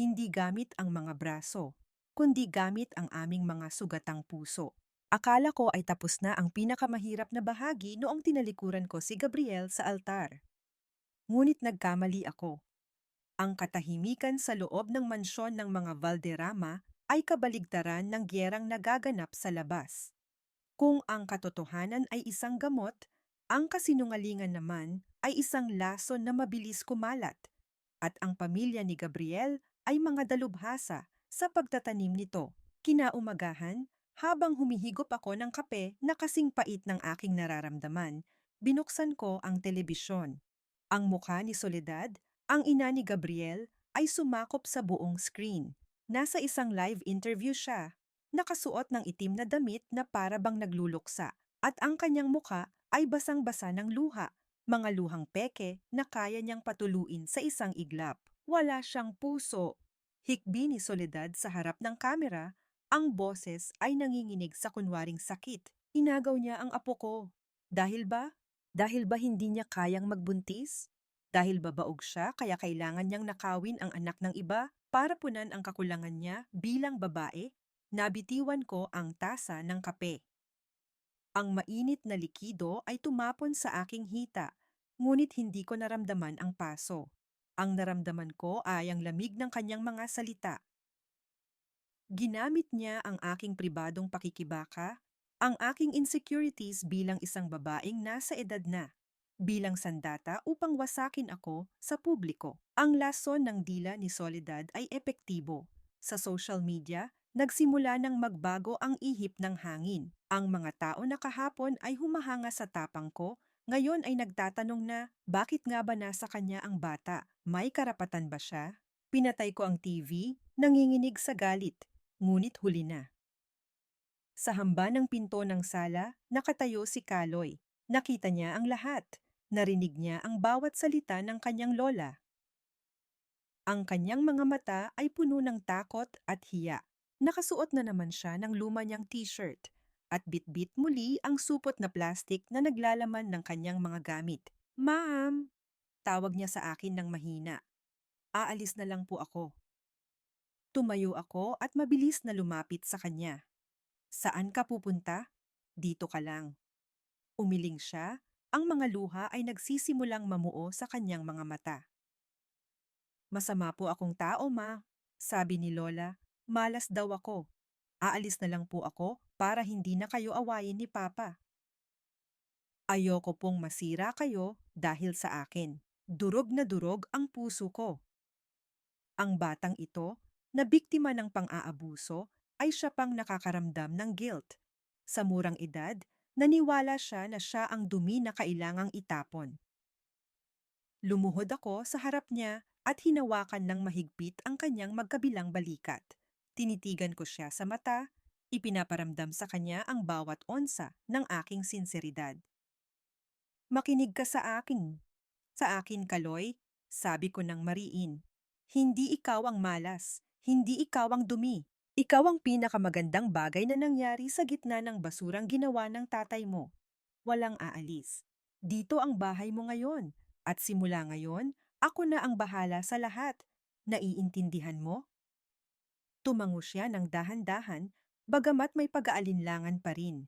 S1: hindi gamit ang mga braso, kundi gamit ang aming mga sugatang puso. Akala ko ay tapos na ang pinakamahirap na bahagi noong tinalikuran ko si Gabriel sa altar. Ngunit nagkamali ako. Ang katahimikan sa loob ng mansyon ng mga Valderrama ay kabaligtaran ng giyerang nagaganap sa labas. Kung ang katotohanan ay isang gamot, ang kasinungalingan naman ay isang lason na mabilis kumalat, at ang pamilya ni Gabriel ay mga dalubhasa sa pagtatanim nito. Kinaumagahan, habang humihigop ako ng kape na kasing pait ng aking nararamdaman, binuksan ko ang telebisyon. Ang mukha ni Soledad, ang ina ni Gabriel, ay sumakop sa buong screen. Nasa isang live interview siya. Nakasuot ng itim na damit na para bang nagluluksa, at ang kanyang muka ay basang-basa ng luha, mga luhang peke na kaya niyang patuluin sa isang iglap. Wala siyang puso. Hikbi ni Soledad sa harap ng kamera, ang boses ay nanginginig sa kunwaring sakit. Inagaw niya ang apo ko. Dahil ba? Dahil ba hindi niya kayang magbuntis? Dahil babaog siya kaya kailangan niyang nakawin ang anak ng iba para punan ang kakulangan niya bilang babae? Nabitiwan ko ang tasa ng kape. Ang mainit na likido ay tumapon sa aking hita, ngunit hindi ko naramdaman ang paso. Ang naramdaman ko ay ang lamig ng kanyang mga salita. Ginamit niya ang aking pribadong pakikibaka, ang aking insecurities bilang isang babaeng nasa edad na, bilang sandata upang wasakin ako sa publiko. Ang lason ng dila ni Soledad ay epektibo. Sa social media, nagsimula ng magbago ang ihip ng hangin. Ang mga tao na kahapon ay humahanga sa tapang ko, ngayon ay nagtatanong na, bakit nga ba nasa kanya ang bata? May karapatan ba siya? Pinatay ko ang TV, nanginginig sa galit, ngunit huli na. Sa hamba ng pinto ng sala, nakatayo si Kaloy. Nakita niya ang lahat. Narinig niya ang bawat salita ng kanyang lola. Ang kanyang mga mata ay puno ng takot at hiya. Nakasuot na naman siya ng luma niyang t-shirt at bitbit muli ang supot na plastik na naglalaman ng kanyang mga gamit. Ma'am! Tawag niya sa akin ng mahina. Aalis na lang po ako. Tumayo ako at mabilis na lumapit sa kanya. Saan ka pupunta? Dito ka lang. Umiling siya, ang mga luha ay nagsisimulang mamuo sa kanyang mga mata. Masama po akong tao, ma. Sabi ni Lola, malas daw ako. Aalis na lang po ako para hindi na kayo awayin ni Papa. Ayoko pong masira kayo dahil sa akin. Durog na durog ang puso ko. Ang batang ito, na biktima ng pang-aabuso, ay siya pang nakakaramdam ng guilt. Sa murang edad, naniwala siya na siya ang dumi na kailangang itapon. Lumuhod ako sa harap niya at hinawakan ng mahigpit ang kanyang magkabilang balikat. Tinitigan ko siya sa mata, ipinaparamdam sa kanya ang bawat onsa ng aking sinseridad. Makinig ka sa akin. Sa akin, Kaloy, sabi ko ng mariin. Hindi ikaw ang malas, hindi ikaw ang dumi. Ikaw ang pinakamagandang bagay na nangyari sa gitna ng basurang ginawa ng tatay mo. Walang aalis. Dito ang bahay mo ngayon. At simula ngayon, ako na ang bahala sa lahat. Naiintindihan mo? Tumango siya ng dahan-dahan, bagamat may pag-aalinlangan pa rin.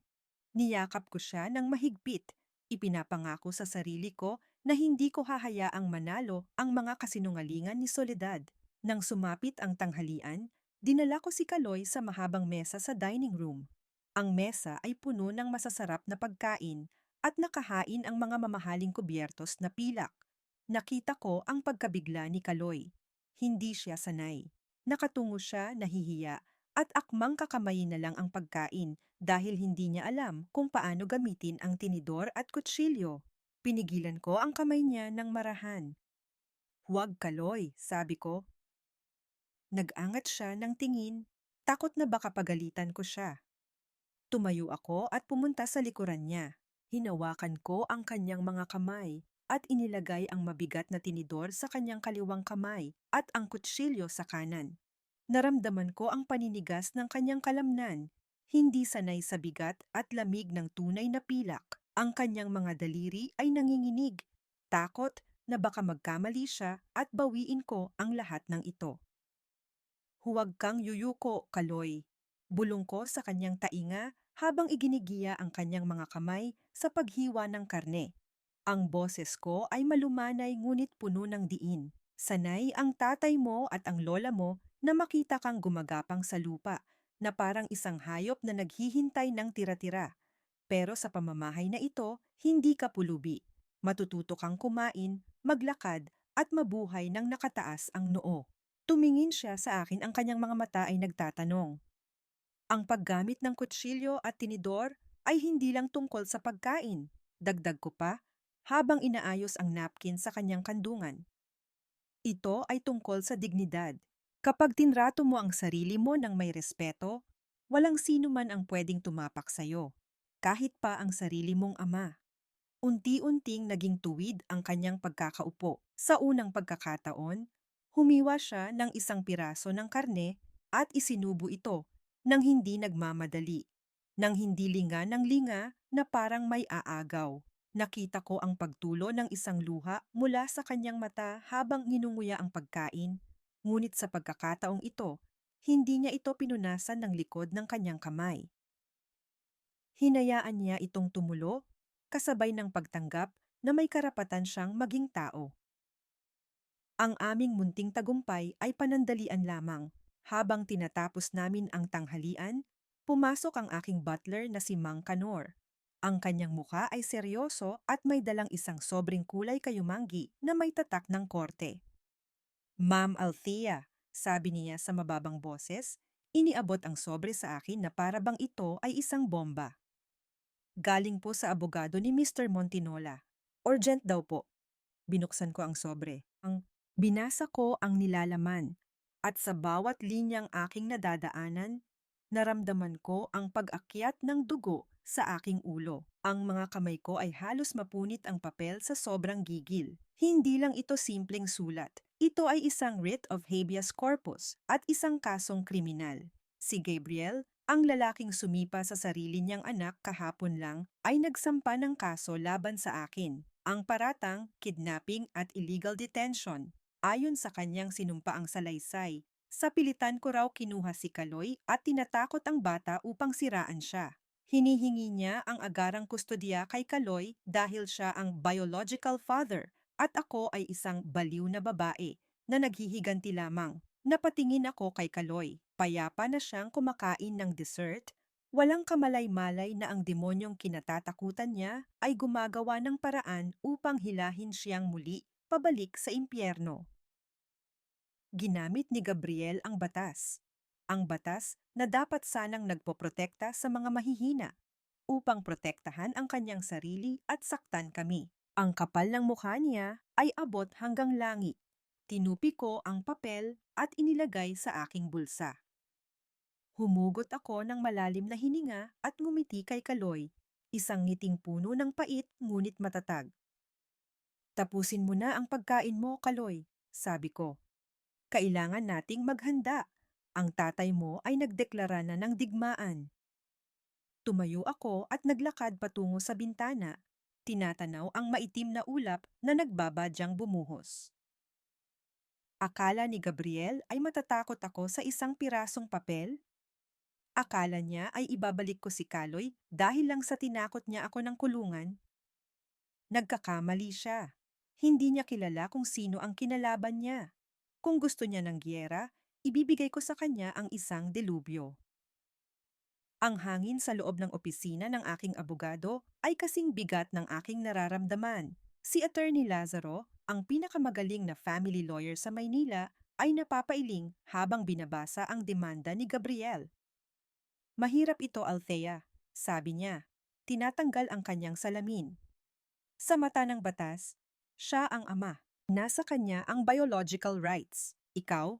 S1: Niyakap ko siya ng mahigpit. Ipinapangako sa sarili ko na hindi ko hahayaang manalo ang mga kasinungalingan ni Soledad. Nang sumapit ang tanghalian, dinala ko si Kaloy sa mahabang mesa sa dining room. Ang mesa ay puno ng masasarap na pagkain at nakahain ang mga mamahaling kubyertos na pilak. Nakita ko ang pagkabigla ni Kaloy. Hindi siya sanay. Nakatungo siya, nahihiya, at akmang kakamayin na lang ang pagkain dahil hindi niya alam kung paano gamitin ang tinidor at kutsilyo. Pinigilan ko ang kamay niya ng marahan. Huwag Kaloy, sabi ko. Nag-angat siya ng tingin, takot na baka pagalitan ko siya. Tumayo ako at pumunta sa likuran niya. Hinawakan ko ang kanyang mga kamay at inilagay ang mabigat na tinidor sa kanyang kaliwang kamay at ang kutsilyo sa kanan. Naramdaman ko ang paninigas ng kanyang kalamnan, hindi sanay sa bigat at lamig ng tunay na pilak. Ang kanyang mga daliri ay nanginginig, takot na baka magkamali siya at bawiin ko ang lahat ng ito. Huwag kang yuyuko, Kaloy. Bulong ko sa kanyang tainga habang iginigiya ang kanyang mga kamay sa paghiwa ng karne. Ang boses ko ay malumanay ngunit puno ng diin. Sanay ang tatay mo at ang lola mo na makita kang gumagapang sa lupa, na parang isang hayop na naghihintay ng tira-tira. Pero sa pamamahay na ito, hindi ka pulubi. Matututo kang kumain, maglakad, at mabuhay ng nakataas ang noo. Tumingin siya sa akin, ang kanyang mga mata ay nagtatanong. Ang paggamit ng kutsilyo at tinidor ay hindi lang tungkol sa pagkain. Dagdag ko pa, habang inaayos ang napkin sa kanyang kandungan. Ito ay tungkol sa dignidad. Kapag tinrato mo ang sarili mo ng may respeto, walang sino man ang pwedeng tumapak sa'yo, kahit pa ang sarili mong ama. Unti-unting naging tuwid ang kanyang pagkakaupo. Sa unang pagkakataon, humiwa siya ng isang piraso ng karne at isinubo ito nang hindi nagmamadali, nang hindi linga ng linga na parang may aagaw. Nakita ko ang pagtulo ng isang luha mula sa kanyang mata habang nginunguya ang pagkain, ngunit sa pagkakataong ito, hindi niya ito pinunasan ng likod ng kanyang kamay. Hinayaan niya itong tumulo, kasabay ng pagtanggap na may karapatan siyang maging tao. Ang aming munting tagumpay ay panandalian lamang. Habang tinatapos namin ang tanghalian, pumasok ang aking butler na si Mang Kanor. Ang kanyang mukha ay seryoso at may dalang isang sobrang kulay kayumanggi na may tatak ng korte. Ma'am Althea, sabi niya sa mababang boses, iniabot ang sobre sa akin na para bang ito ay isang bomba. Galing po sa abogado ni Mr. Montinola. Urgent daw po. Binuksan ko ang sobre. Binasa ko ang nilalaman. At sa bawat linyang aking nadadaanan, naramdaman ko ang pag-akyat ng dugo sa aking ulo. Ang mga kamay ko ay halos mapunit ang papel sa sobrang gigil. Hindi lang ito simpleng sulat. Ito ay isang writ of habeas corpus at isang kasong kriminal. Si Gabriel, ang lalaking sumipa sa sarili niyang anak kahapon lang, ay nagsampa ng kaso laban sa akin. Ang paratang, kidnapping at illegal detention. Ayon sa kanyang sinumpaang salaysay, sa pilitan ko raw kinuha si Kaloy at tinatakot ang bata upang siraan siya. Hinihingi niya ang agarang kustodiya kay Kaloy dahil siya ang biological father at ako ay isang baliw na babae na naghihiganti lamang. Napatingin ako kay Kaloy, payapa na siyang kumakain ng dessert. Walang kamalay-malay na ang demonyong kinatatakutan niya ay gumagawa ng paraan upang hilahin siyang muli pabalik sa impyerno. Ginamit ni Gabriel ang batas. Ang batas na dapat sanang nagpoprotekta sa mga mahihina upang protektahan ang kanyang sarili at saktan kami. Ang kapal ng mukha niya ay abot hanggang langit. Tinupi ko ang papel at inilagay sa aking bulsa. Humugot ako ng malalim na hininga at ngumiti kay Kaloy, isang ngiting puno ng pait ngunit matatag. Tapusin mo na ang pagkain mo, Kaloy, sabi ko. Kailangan nating maghanda. Ang tatay mo ay nagdeklara na ng digmaan. Tumayo ako at naglakad patungo sa bintana. Tinatanaw ang maitim na ulap na nagbabadyang bumuhos. Akala ni Gabriel ay matatakot ako sa isang pirasong papel. Akala niya ay ibabalik ko si Kaloy dahil lang sa tinakot niya ako ng kulungan. Nagkakamali siya. Hindi niya kilala kung sino ang kinalaban niya. Kung gusto niya ng giyera, ibibigay ko sa kanya ang isang delubyo. Ang hangin sa loob ng opisina ng aking abogado ay kasing bigat ng aking nararamdaman. Si Attorney Lazaro, ang pinakamagaling na family lawyer sa Maynila, ay napapailing habang binabasa ang demanda ni Gabriel. Mahirap ito, Althea, sabi niya. Tinatanggal ang kanyang salamin. Sa mata ng batas, siya ang ama. Nasa kanya ang biological rights. Ikaw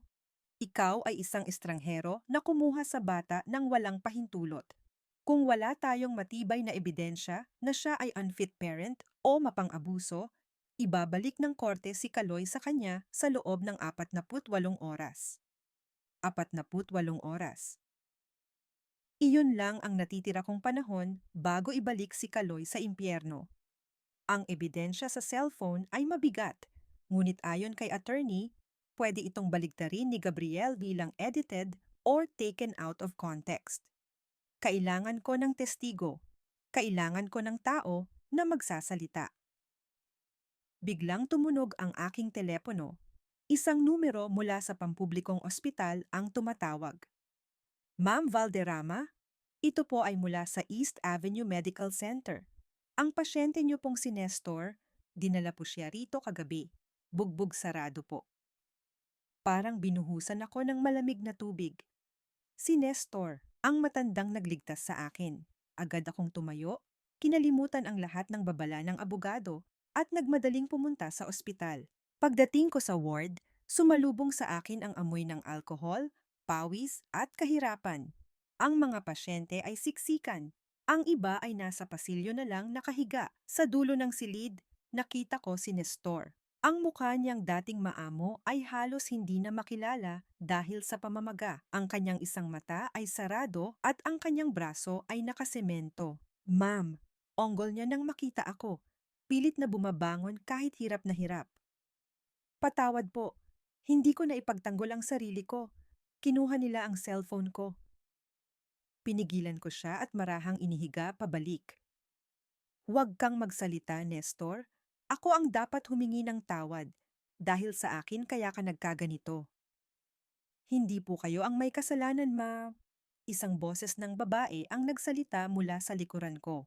S1: ay isang estranghero na kumuha sa bata ng walang pahintulot. Kung wala tayong matibay na ebidensya na siya ay unfit parent o mapang-abuso, ibabalik ng korte si Kaloy sa kanya sa loob ng 48 oras. 48 oras. Iyon lang ang natitira kong panahon bago ibalik si Kaloy sa impyerno. Ang ebidensya sa cellphone ay mabigat, ngunit ayon kay attorney, pwede itong baligtarin ni Gabriel bilang edited or taken out of context. Kailangan ko ng testigo. Kailangan ko ng tao na magsasalita. Biglang tumunog ang aking telepono. Isang numero mula sa pampublikong ospital ang tumatawag. Ma'am Valderrama, ito po ay mula sa East Avenue Medical Center. Ang pasyente niyo pong si Nestor, dinala po siya rito kagabi. Bugbog sarado po. Parang binuhusan ako ng malamig na tubig. Si Nestor, ang matandang nagligtas sa akin. Agad akong tumayo, kinalimutan ang lahat ng babala ng abogado at nagmadaling pumunta sa ospital. Pagdating ko sa ward, sumalubong sa akin ang amoy ng alkohol, pawis at kahirapan. Ang mga pasyente ay siksikan. Ang iba ay nasa pasilyo na lang nakahiga. Sa dulo ng silid, nakita ko si Nestor. Ang mukha niyang dating maamo ay halos hindi na makilala dahil sa pamamaga. Ang kanyang isang mata ay sarado at ang kanyang braso ay nakasemento. Ma'am, onggol niya nang makita ako. Pilit na bumabangon kahit hirap na hirap. Patawad po, hindi ko na ipagtanggol ang sarili ko. Kinuha nila ang cellphone ko. Pinigilan ko siya at marahang inihiga pabalik. Huwag kang magsalita, Nestor. Ako ang dapat humingi ng tawad. Dahil sa akin kaya ka nagkaganito. Hindi po kayo ang may kasalanan, ma. Isang boses ng babae ang nagsalita mula sa likuran ko.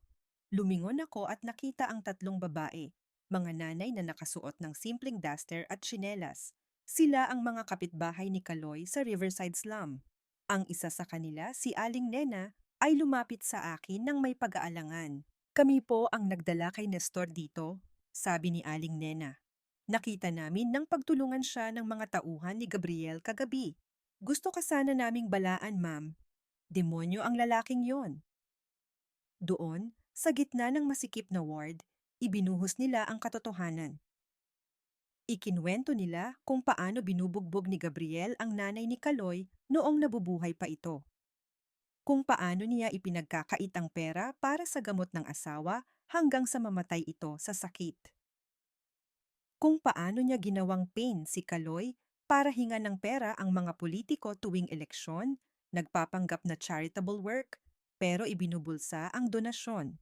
S1: Lumingon ako at nakita ang tatlong babae, mga nanay na nakasuot ng simpleng duster at tsinelas. Sila ang mga kapitbahay ni Kaloy sa Riverside Slum. Ang isa sa kanila, si Aling Nena, ay lumapit sa akin ng may pag-aalangan. Kami po ang nagdala kay Nestor dito, sabi ni Aling Nena. Nakita namin nang pagtulungan siya ng mga tauhan ni Gabriel kagabi. Gusto ka sana naming balaan, ma'am. Demonyo ang lalaking yon. Doon, sa gitna ng masikip na ward, ibinuhos nila ang katotohanan. Ikinwento nila kung paano binubugbog ni Gabriel ang nanay ni Kaloy noong nabubuhay pa ito. Kung paano niya ipinagkakait ang pera para sa gamot ng asawa hanggang sa mamatay ito sa sakit. Kung paano niya ginawang pain si Kaloy para hinga ng pera ang mga politiko tuwing eleksyon, nagpapanggap na charitable work, pero ibinubulsa ang donasyon.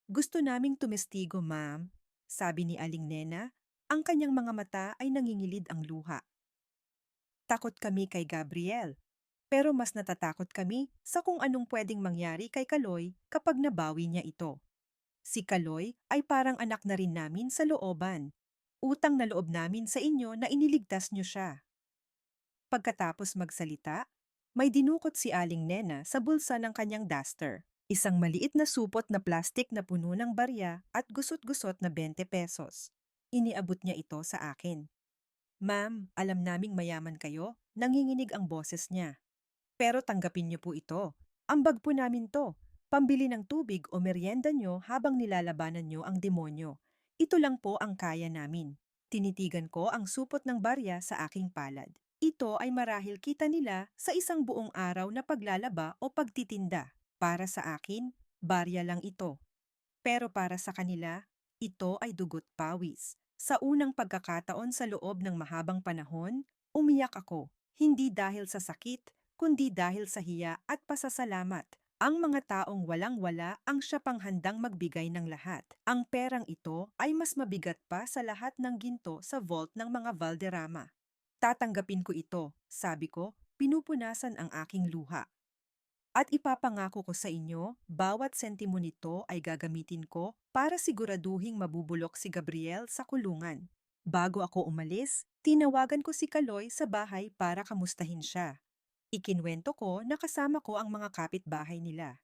S1: Gusto naming tumestigo, ma'am, sabi ni Aling Nena, ang kanyang mga mata ay nangingilid ang luha. Takot kami kay Gabriel, pero mas natatakot kami sa kung anong pwedeng mangyari kay Kaloy kapag nabawi niya ito. Si Kaloy ay parang anak na rin namin sa looban. Utang na loob namin sa inyo na iniligtas niyo siya. Pagkatapos magsalita, may dinukot si Aling Nena sa bulsa ng kanyang duster. Isang maliit na supot na plastik na puno ng barya at gusot-gusot na 20 pesos. Iniabot niya ito sa akin. Ma'am, alam naming mayaman kayo, nanginginig ang boses niya. Pero tanggapin niyo po ito. Ambag po namin to. Pambili ng tubig o merienda niyo habang nilalabanan niyo ang demonyo. Ito lang po ang kaya namin. Tinitigan ko ang supot ng barya sa aking palad. Ito ay marahil kita nila sa isang buong araw na paglalaba o pagtitinda. Para sa akin, barya lang ito. Pero para sa kanila, ito ay dugot pawis. Sa unang pagkakataon sa loob ng mahabang panahon, umiyak ako. Hindi dahil sa sakit, kundi dahil sa hiya at pasasalamat. Ang mga taong walang-wala ang siya pang handang magbigay ng lahat. Ang perang ito ay mas mabigat pa sa lahat ng ginto sa vault ng mga Valderrama. Tatanggapin ko ito, sabi ko, pinupunasan ang aking luha. At ipapangako ko sa inyo, bawat sentimo nito ay gagamitin ko para siguraduhing mabubulok si Gabriel sa kulungan. Bago ako umalis, tinawagan ko si Kaloy sa bahay para kamustahin siya. Ikinwento ko na kasama ko ang mga kapitbahay nila.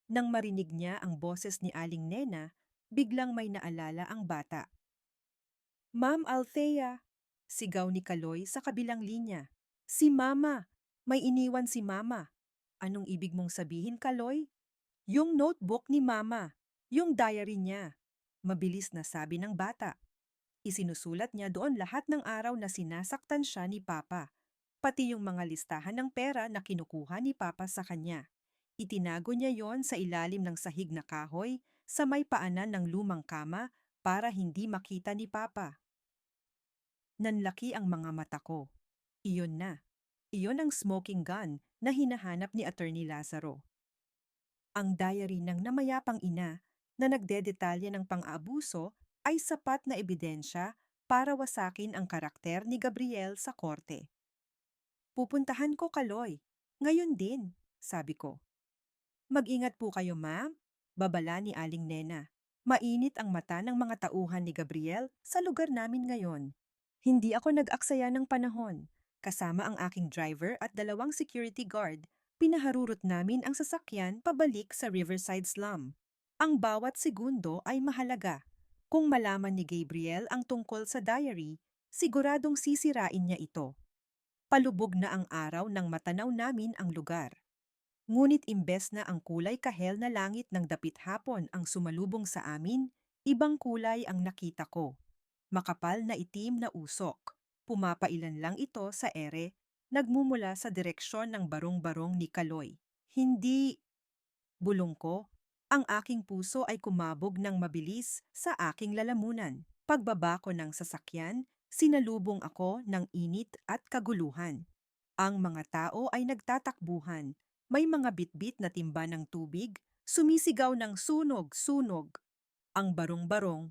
S1: Nang marinig niya ang boses ni Aling Nena, biglang may naalala ang bata. Ma'am Althea, sigaw ni Kaloy sa kabilang linya. Si Mama! May iniwan si Mama. Anong ibig mong sabihin, Kaloy? Yung notebook ni Mama. Yung diary niya. Mabilis na sabi ng bata. Isinusulat niya doon lahat ng araw na sinasaktan siya ni Papa. Pati yung mga listahan ng pera na kinukuha ni Papa sa kanya. Itinago niya yon sa ilalim ng sahig na kahoy sa may paanan ng lumang kama para hindi makita ni Papa. Nanlaki ang mga mata ko. Iyon na. Iyon ang smoking gun na hinahanap ni Attorney Lazaro. Ang diary ng namayapang ina na nagdedetalye ng pang-aabuso ay sapat na ebidensya para wasakin ang karakter ni Gabriel sa korte. Pupuntahan ko, Kaloy. Ngayon din, sabi ko. Mag-ingat po kayo, ma'am, babala ni Aling Nena. Mainit ang mata ng mga tauhan ni Gabriel sa lugar namin ngayon. Hindi ako nag-aksaya ng panahon. Kasama ang aking driver at 2 security guard, pinaharurot namin ang sasakyan pabalik sa Riverside Slum. Ang bawat segundo ay mahalaga. Kung malaman ni Gabriel ang tungkol sa diary, siguradong sisirain niya ito. Palubog na ang araw nang matanaw namin ang lugar. Ngunit imbes na ang kulay kahel na langit ng dapit hapon ang sumalubong sa amin, ibang kulay ang nakita ko. Makapal na itim na usok. Pumapailan lang ito sa ere, nagmumula sa direksyon ng barong-barong ni Kaloy. Hindi, bulong ko. Ang aking puso ay kumabog ng mabilis sa aking lalamunan. Pagbaba ko ng sasakyan, sinalubong ako ng init at kaguluhan. Ang mga tao ay nagtatakbuhan. May mga bitbit na timba ng tubig, sumisigaw ng sunog-sunog. Ang barong-barong,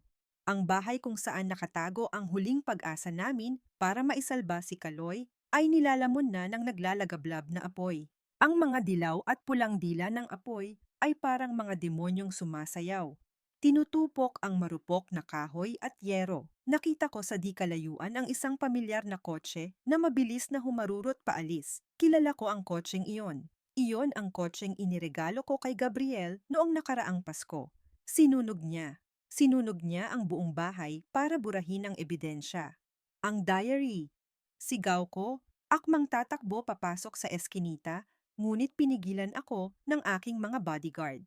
S1: ang bahay kung saan nakatago ang huling pag-asa namin para maisalba si Kaloy, ay nilalamon na ng naglalagablab na apoy. Ang mga dilaw at pulang dila ng apoy ay parang mga demonyong sumasayaw. Tinutupok ang marupok na kahoy at yero. Nakita ko sa di kalayuan ang isang pamilyar na kotse na mabilis na humarurot paalis. Kilala ko ang kotseng iyon. Iyon ang kotseng iniregalo ko kay Gabriel noong nakaraang Pasko. Sinunog niya. Sinunog niya ang buong bahay para burahin ang ebidensya. Ang diary. Sigaw ko, akmang tatakbo papasok sa eskinita, ngunit pinigilan ako ng aking mga bodyguard.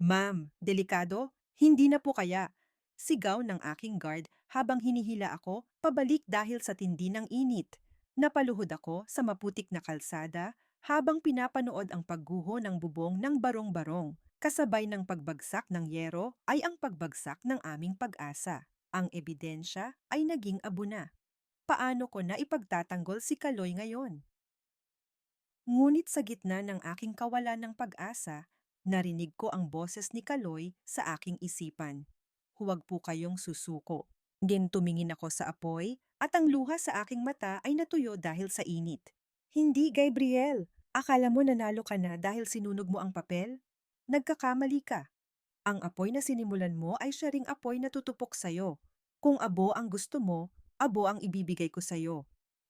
S1: Ma'am, delikado? Hindi na po kaya. Sigaw ng aking guard habang hinihila ako pabalik dahil sa tindi ng init. Napaluhod ako sa maputik na kalsada habang pinapanood ang pagguho ng bubong ng barong-barong. Kasabay ng pagbagsak ng yero ay ang pagbagsak ng aming pag-asa. Ang ebidensya ay naging abo na. Paano ko na ipagtatanggol si Kaloy ngayon? Ngunit sa gitna ng aking kawalan ng pag-asa, narinig ko ang boses ni Kaloy sa aking isipan. Huwag po kayong susuko. Din tumingin ako sa apoy at ang luha sa aking mata ay natuyo dahil sa init. Hindi, Gabriel. Akala mo nanalo ka na dahil sinunog mo ang papel? Nagkakamali ka. Ang apoy na sinimulan mo ay siya ring apoy na tutupok sa'yo. Kung abo ang gusto mo, abo ang ibibigay ko sa'yo.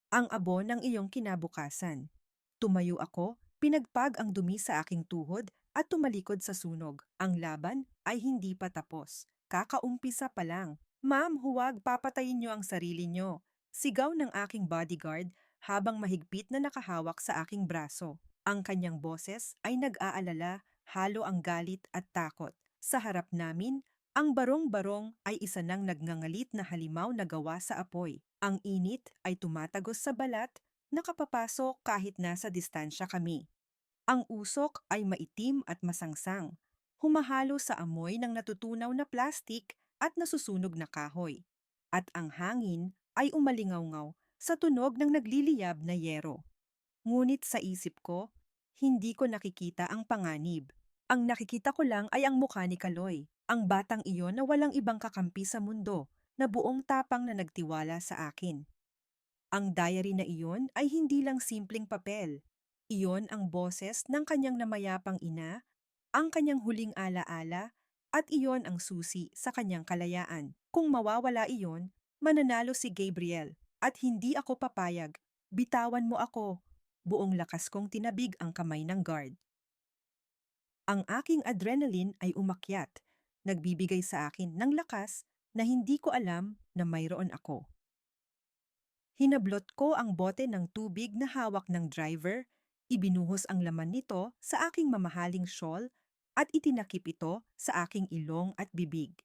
S1: Ang abo ng iyong kinabukasan. Tumayo ako, pinagpag ang dumi sa aking tuhod at tumalikod sa sunog. Ang laban ay hindi pa tapos. Kakaumpisa pa lang. Ma'am, huwag papatayin niyo ang sarili niyo. Sigaw ng aking bodyguard habang mahigpit na nakahawak sa aking braso. Ang kanyang boses ay nag-aalala, halo ang galit at takot. Sa harap namin, ang barong-barong ay isa ng nagngangalit na halimaw na gawa sa apoy. Ang init ay tumatagos sa balat, nakapapasok kahit nasa distansya kami. Ang usok ay maitim at masangsang, humahalo sa amoy ng natutunaw na plastik at nasusunog na kahoy. At ang hangin ay umalingaw-ngaw sa tunog ng nagliliyab na yero. Ngunit sa isip ko, hindi ko nakikita ang panganib. Ang nakikita ko lang ay ang mukha ni Kaloy, ang batang iyon na walang ibang kakampi sa mundo, na buong tapang na nagtiwala sa akin. Ang diary na iyon ay hindi lang simpleng papel. Iyon ang boses ng kanyang namayapang ina, ang kanyang huling alaala, at iyon ang susi sa kanyang kalayaan. Kung mawawala iyon, mananalo si Gabriel, at hindi ako papayag. Bitawan mo ako. Buong lakas kong tinabig ang kamay ng guard. Ang aking adrenaline ay umakyat, nagbibigay sa akin ng lakas na hindi ko alam na mayroon ako. Hinablot ko ang bote ng tubig na hawak ng driver, ibinuhos ang laman nito sa aking mamahaling shawl at itinakip ito sa aking ilong at bibig.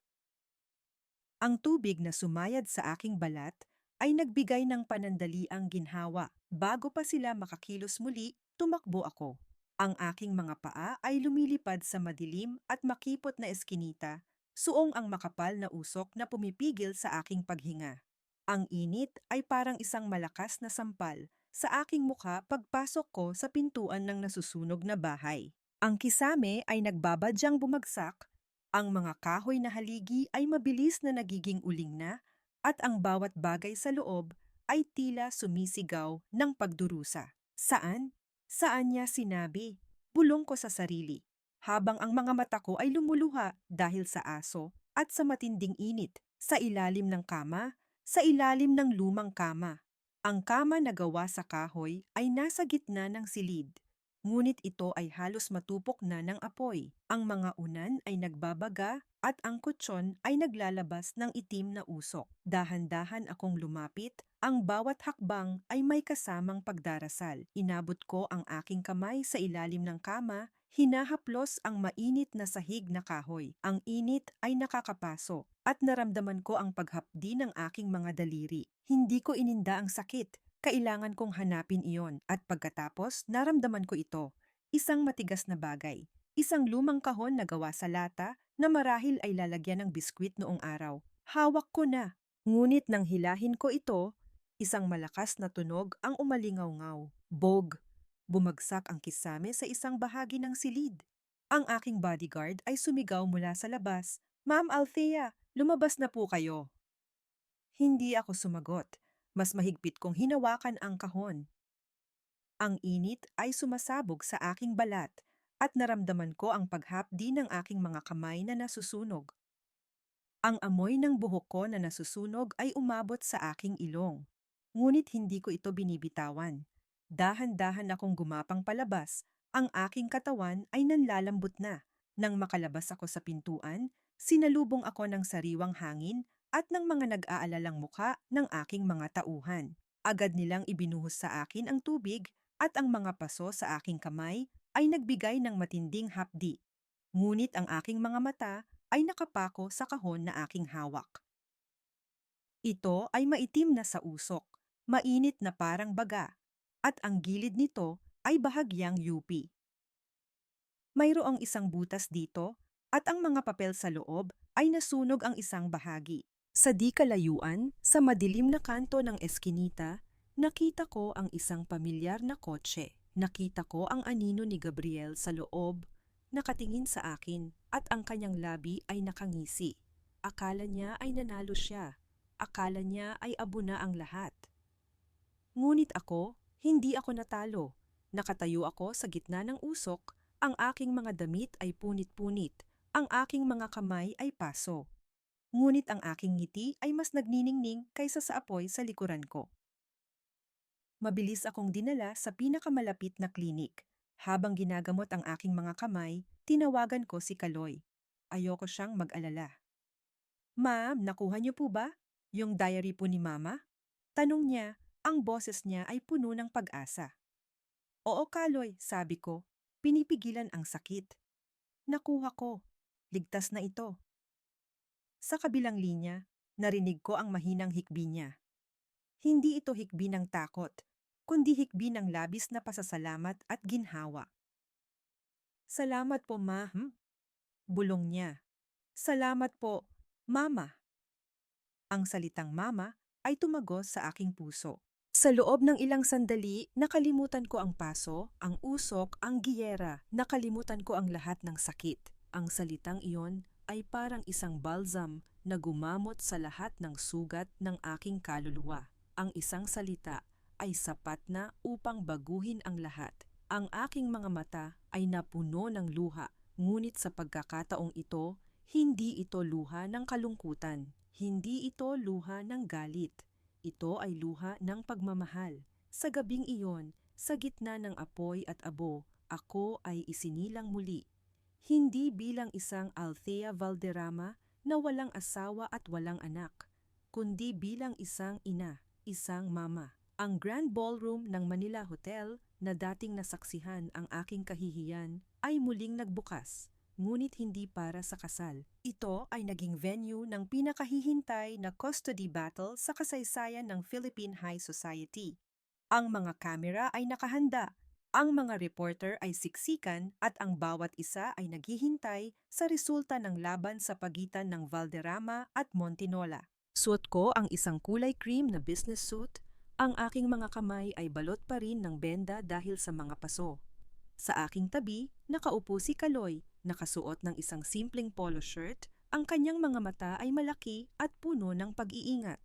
S1: Ang tubig na sumayad sa aking balat ay nagbigay ng panandaliang ginhawa. Bago pa sila makakilos muli, tumakbo ako. Ang aking mga paa ay lumilipad sa madilim at makipot na eskinita, suong ang makapal na usok na pumipigil sa aking paghinga. Ang init ay parang isang malakas na sampal sa aking mukha pagpasok ko sa pintuan ng nasusunog na bahay. Ang kisame ay nagbabadyang bumagsak, ang mga kahoy na haligi ay mabilis na nagiging uling na, at ang bawat bagay sa loob ay tila sumisigaw ng pagdurusa. Saan? Saan niya sinabi? Bulong ko sa sarili, habang ang mga mata ko ay lumuluha dahil sa aso at sa matinding init, sa ilalim ng kama, sa ilalim ng lumang kama. Ang kama na gawa sa kahoy ay nasa gitna ng silid, ngunit ito ay halos matupok na ng apoy. Ang mga unan ay nagbabaga at ang kutsyon ay naglalabas ng itim na usok. Dahan-dahan akong lumapit, ang bawat hakbang ay may kasamang pagdarasal. Inabot ko ang aking kamay sa ilalim ng kama, hinahaplos ang mainit na sahig na kahoy. Ang init ay nakakapaso at naramdaman ko ang paghapdi ng aking mga daliri. Hindi ko ininda ang sakit. Kailangan kong hanapin iyon at pagkatapos naramdaman ko ito. Isang matigas na bagay. Isang lumang kahon na gawa sa lata na marahil ay lalagyan ng biskwit noong araw. Hawak ko na. Ngunit nang hilahin ko ito, isang malakas na tunog ang umalingaw-ngaw. Bog! Bumagsak ang kisame sa isang bahagi ng silid. Ang aking bodyguard ay sumigaw mula sa labas. Ma'am Althea, lumabas na po kayo. Hindi ako sumagot. Mas mahigpit kong hinawakan ang kahon. Ang init ay sumasabog sa aking balat at naramdaman ko ang paghapdi ng aking mga kamay na nasusunog. Ang amoy ng buhok ko na nasusunog ay umabot sa aking ilong. Ngunit hindi ko ito binibitawan. Dahan-dahan akong gumapang palabas, ang aking katawan ay nanlalambot na. Nang makalabas ako sa pintuan, sinalubong ako ng sariwang hangin at ng mga nag-aalalang mukha ng aking mga tauhan. Agad nilang ibinuhos sa akin ang tubig at ang mga paso sa aking kamay ay nagbigay ng matinding hapdi. Ngunit ang aking mga mata ay nakapako sa kahon na aking hawak. Ito ay maitim na sa usok, mainit na parang baga, at ang gilid nito ay bahagyang yupi. Mayroong isang butas dito at ang mga papel sa loob ay nasunog ang isang bahagi. Sa di kalayuan, sa madilim na kanto ng eskinita, nakita ko ang isang pamilyar na kotse. Nakita ko ang anino ni Gabriel sa loob, nakatingin sa akin at ang kanyang labi ay nakangisi. Akala niya ay nanalo siya. Akala niya ay abo na ang lahat. Ngunit ako, hindi ako natalo. Nakatayo ako sa gitna ng usok, ang aking mga damit ay punit-punit, ang aking mga kamay ay paso. Ngunit ang aking ngiti ay mas nagniningning kaysa sa apoy sa likuran ko. Mabilis akong dinala sa pinakamalapit na klinik. Habang ginagamot ang aking mga kamay, tinawagan ko si Kaloy. Ayoko siyang mag-alala. Ma'am, nakuha niyo po ba? Yung diary po ni Mama? Tanong niya, ang boses niya ay puno ng pag-asa. Oo, Kaloy, sabi ko. Pinipigilan ang sakit. Nakuha ko. Ligtas na ito. Sa kabilang linya, narinig ko ang mahinang hikbi niya. Hindi ito hikbi ng takot, kundi hikbi ng labis na pasasalamat at ginhawa. Salamat po, ma'am. Bulong niya. Salamat po, Mama. Ang salitang Mama ay tumagos sa aking puso. Sa loob ng ilang sandali, nakalimutan ko ang paso, ang usok, ang giyera. Nakalimutan ko ang lahat ng sakit. Ang salitang iyon ay parang isang balsam na gumamot sa lahat ng sugat ng aking kaluluwa. Ang isang salita ay sapat na upang baguhin ang lahat. Ang aking mga mata ay napuno ng luha, ngunit sa pagkakataong ito, hindi ito luha ng kalungkutan. Hindi ito luha ng galit. Ito ay luha ng pagmamahal. Sa gabing iyon, sa gitna ng apoy at abo, ako ay isinilang muli. Hindi bilang isang Althea Valderrama na walang asawa at walang anak, kundi bilang isang ina, isang mama. Ang Grand Ballroom ng Manila Hotel na dating nasaksihan ang aking kahihiyan ay muling nagbukas, ngunit hindi para sa kasal. Ito ay naging venue ng pinakahihintay na custody battle sa kasaysayan ng Philippine High Society. Ang mga kamera ay nakahanda, ang mga reporter ay siksikan at ang bawat isa ay naghihintay sa resulta ng laban sa pagitan ng Valderrama at Montinola. Suot ko ang isang kulay cream na business suit. Ang aking mga kamay ay balot pa rin ng benda dahil sa mga paso. Sa aking tabi, nakaupo si Kaloy, nakasuot ng isang simpleng polo shirt, ang kanyang mga mata ay malaki at puno ng pag-iingat.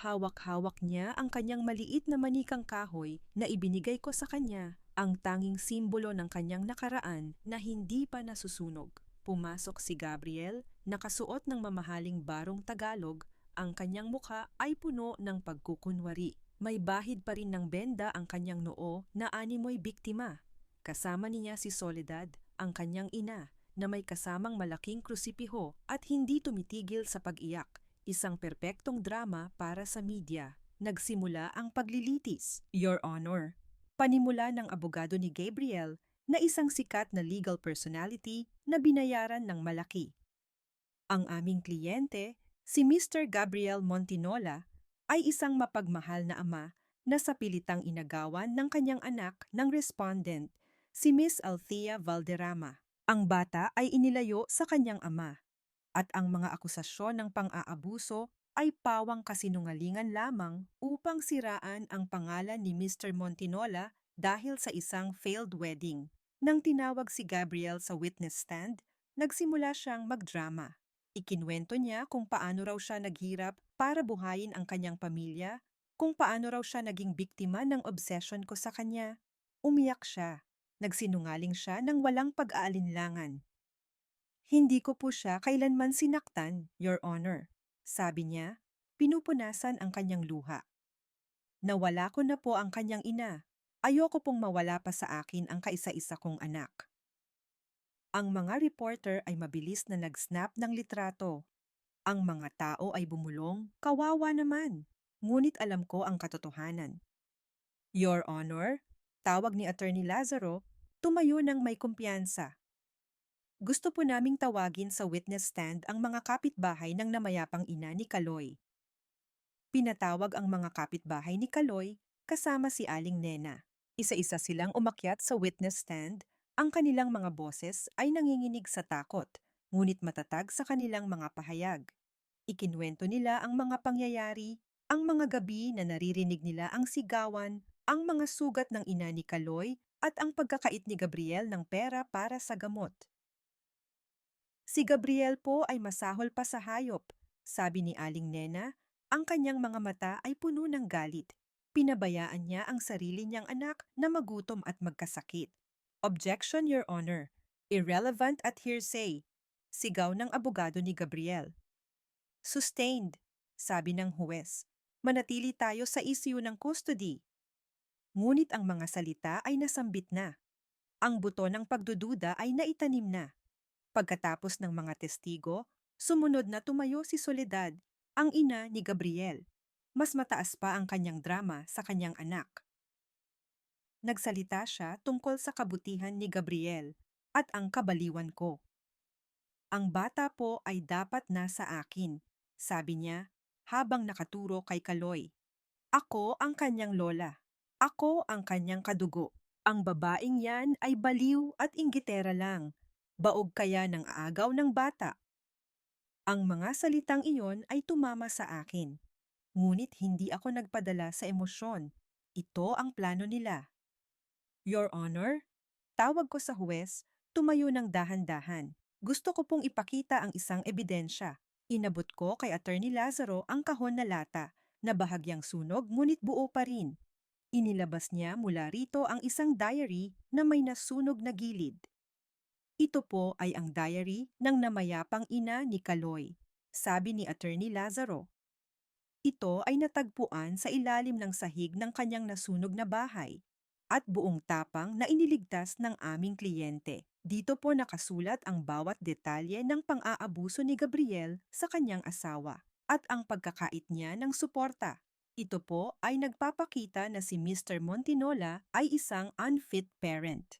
S1: Hawak-hawak niya ang kanyang maliit na manikang kahoy na ibinigay ko sa kanya, ang tanging simbolo ng kanyang nakaraan na hindi pa nasusunog. Pumasok si Gabriel, nakasuot ng mamahaling barong Tagalog. Ang kanyang mukha ay puno ng pagkukunwari. May bahid pa rin ng benda ang kanyang noo na animoy biktima. Kasama niya si Soledad, ang kanyang ina, na may kasamang malaking krusipiho at hindi tumitigil sa pag-iyak. Isang perpektong drama para sa media. Nagsimula ang paglilitis, Your Honor. Panimula ng abogado ni Gabriel na isang sikat na legal personality na binayaran ng malaki. Ang aming kliyente, si Mr. Gabriel Montinola, ay isang mapagmahal na ama na sa pilitang inagawan ng kanyang anak ng respondent, si Miss Althea Valderrama. Ang bata ay inilayo sa kanyang ama, at ang mga akusasyon ng pang-aabuso ay pawang kasinungalingan lamang upang siraan ang pangalan ni Mr. Montinola dahil sa isang failed wedding. Nang tinawag si Gabriel sa witness stand, nagsimula siyang magdrama. Ikinwento niya kung paano raw siya naghirap para buhayin ang kanyang pamilya, kung paano raw siya naging biktima ng obsession ko sa kanya. Umiyak siya. Nagsinungaling siya ng walang pag-aalinlangan. Hindi ko po siya kailanman sinaktan, Your Honor. Sabi niya, pinupunasan ang kanyang luha. Nawala ko na po ang kanyang ina. Ayoko pong mawala pa sa akin ang kaisa-isa kong anak. Ang mga reporter ay mabilis na nag-snap ng litrato. Ang mga tao ay bumulong, kawawa naman. Ngunit alam ko ang katotohanan. Your Honor, tawag ni Attorney Lazaro, tumayo ng may kumpiyansa. Gusto po naming tawagin sa witness stand ang mga kapitbahay ng namayapang ina ni Kaloy. Pinatawag ang mga kapitbahay ni Kaloy kasama si Aling Nena. Isa-isa silang umakyat sa witness stand. Ang kanilang mga boses ay nanginginig sa takot, ngunit matatag sa kanilang mga pahayag. Ikinwento nila ang mga pangyayari, ang mga gabi na naririnig nila ang sigawan, ang mga sugat ng ina ni Kaloy at ang pagkakait ni Gabriel ng pera para sa gamot. Si Gabriel po ay masahol pa sa hayop, sabi ni Aling Nena. Ang kanyang mga mata ay puno ng galit. Pinabayaan niya ang sarili niyang anak na magutom at magkasakit. Objection, Your Honor. Irrelevant at hearsay. Sigaw ng abogado ni Gabriel. Sustained, sabi ng huwes. Manatili tayo sa issue ng custody. Ngunit ang mga salita ay nasambit na. Ang buto ng pagdududa ay naitanim na. Pagkatapos ng mga testigo, sumunod na tumayo si Soledad, ang ina ni Gabriel. Mas mataas pa ang kanyang drama sa kanyang anak. Nagsalita siya tungkol sa kabutihan ni Gabriel at ang kabaliwan ko. Ang bata po ay dapat nasa akin, sabi niya habang nakaturo kay Kaloy. Ako ang kanyang lola. Ako ang kanyang kadugo. Ang babaeng yan ay baliw at inggitera lang. Baog kaya ng agaw ng bata. Ang mga salitang iyon ay tumama sa akin. Ngunit hindi ako nagpadala sa emosyon. Ito ang plano nila. Your Honor, tawag ko sa huwes, tumayo ng dahan-dahan. Gusto ko pong ipakita ang isang ebidensya. Inabot ko kay Attorney Lazaro ang kahon na lata, na bahagyang sunog ngunit buo pa rin. Inilabas niya mula rito ang isang diary na may nasunog na gilid. Ito po ay ang diary ng namayapang ina ni Kaloy, sabi ni Attorney Lazaro. Ito ay natagpuan sa ilalim ng sahig ng kanyang nasunog na bahay at buong tapang na iniligtas ng aming kliyente. Dito po nakasulat ang bawat detalye ng pang-aabuso ni Gabriel sa kanyang asawa at ang pagkakait niya ng suporta. Ito po ay nagpapakita na si Mr. Montinola ay isang unfit parent.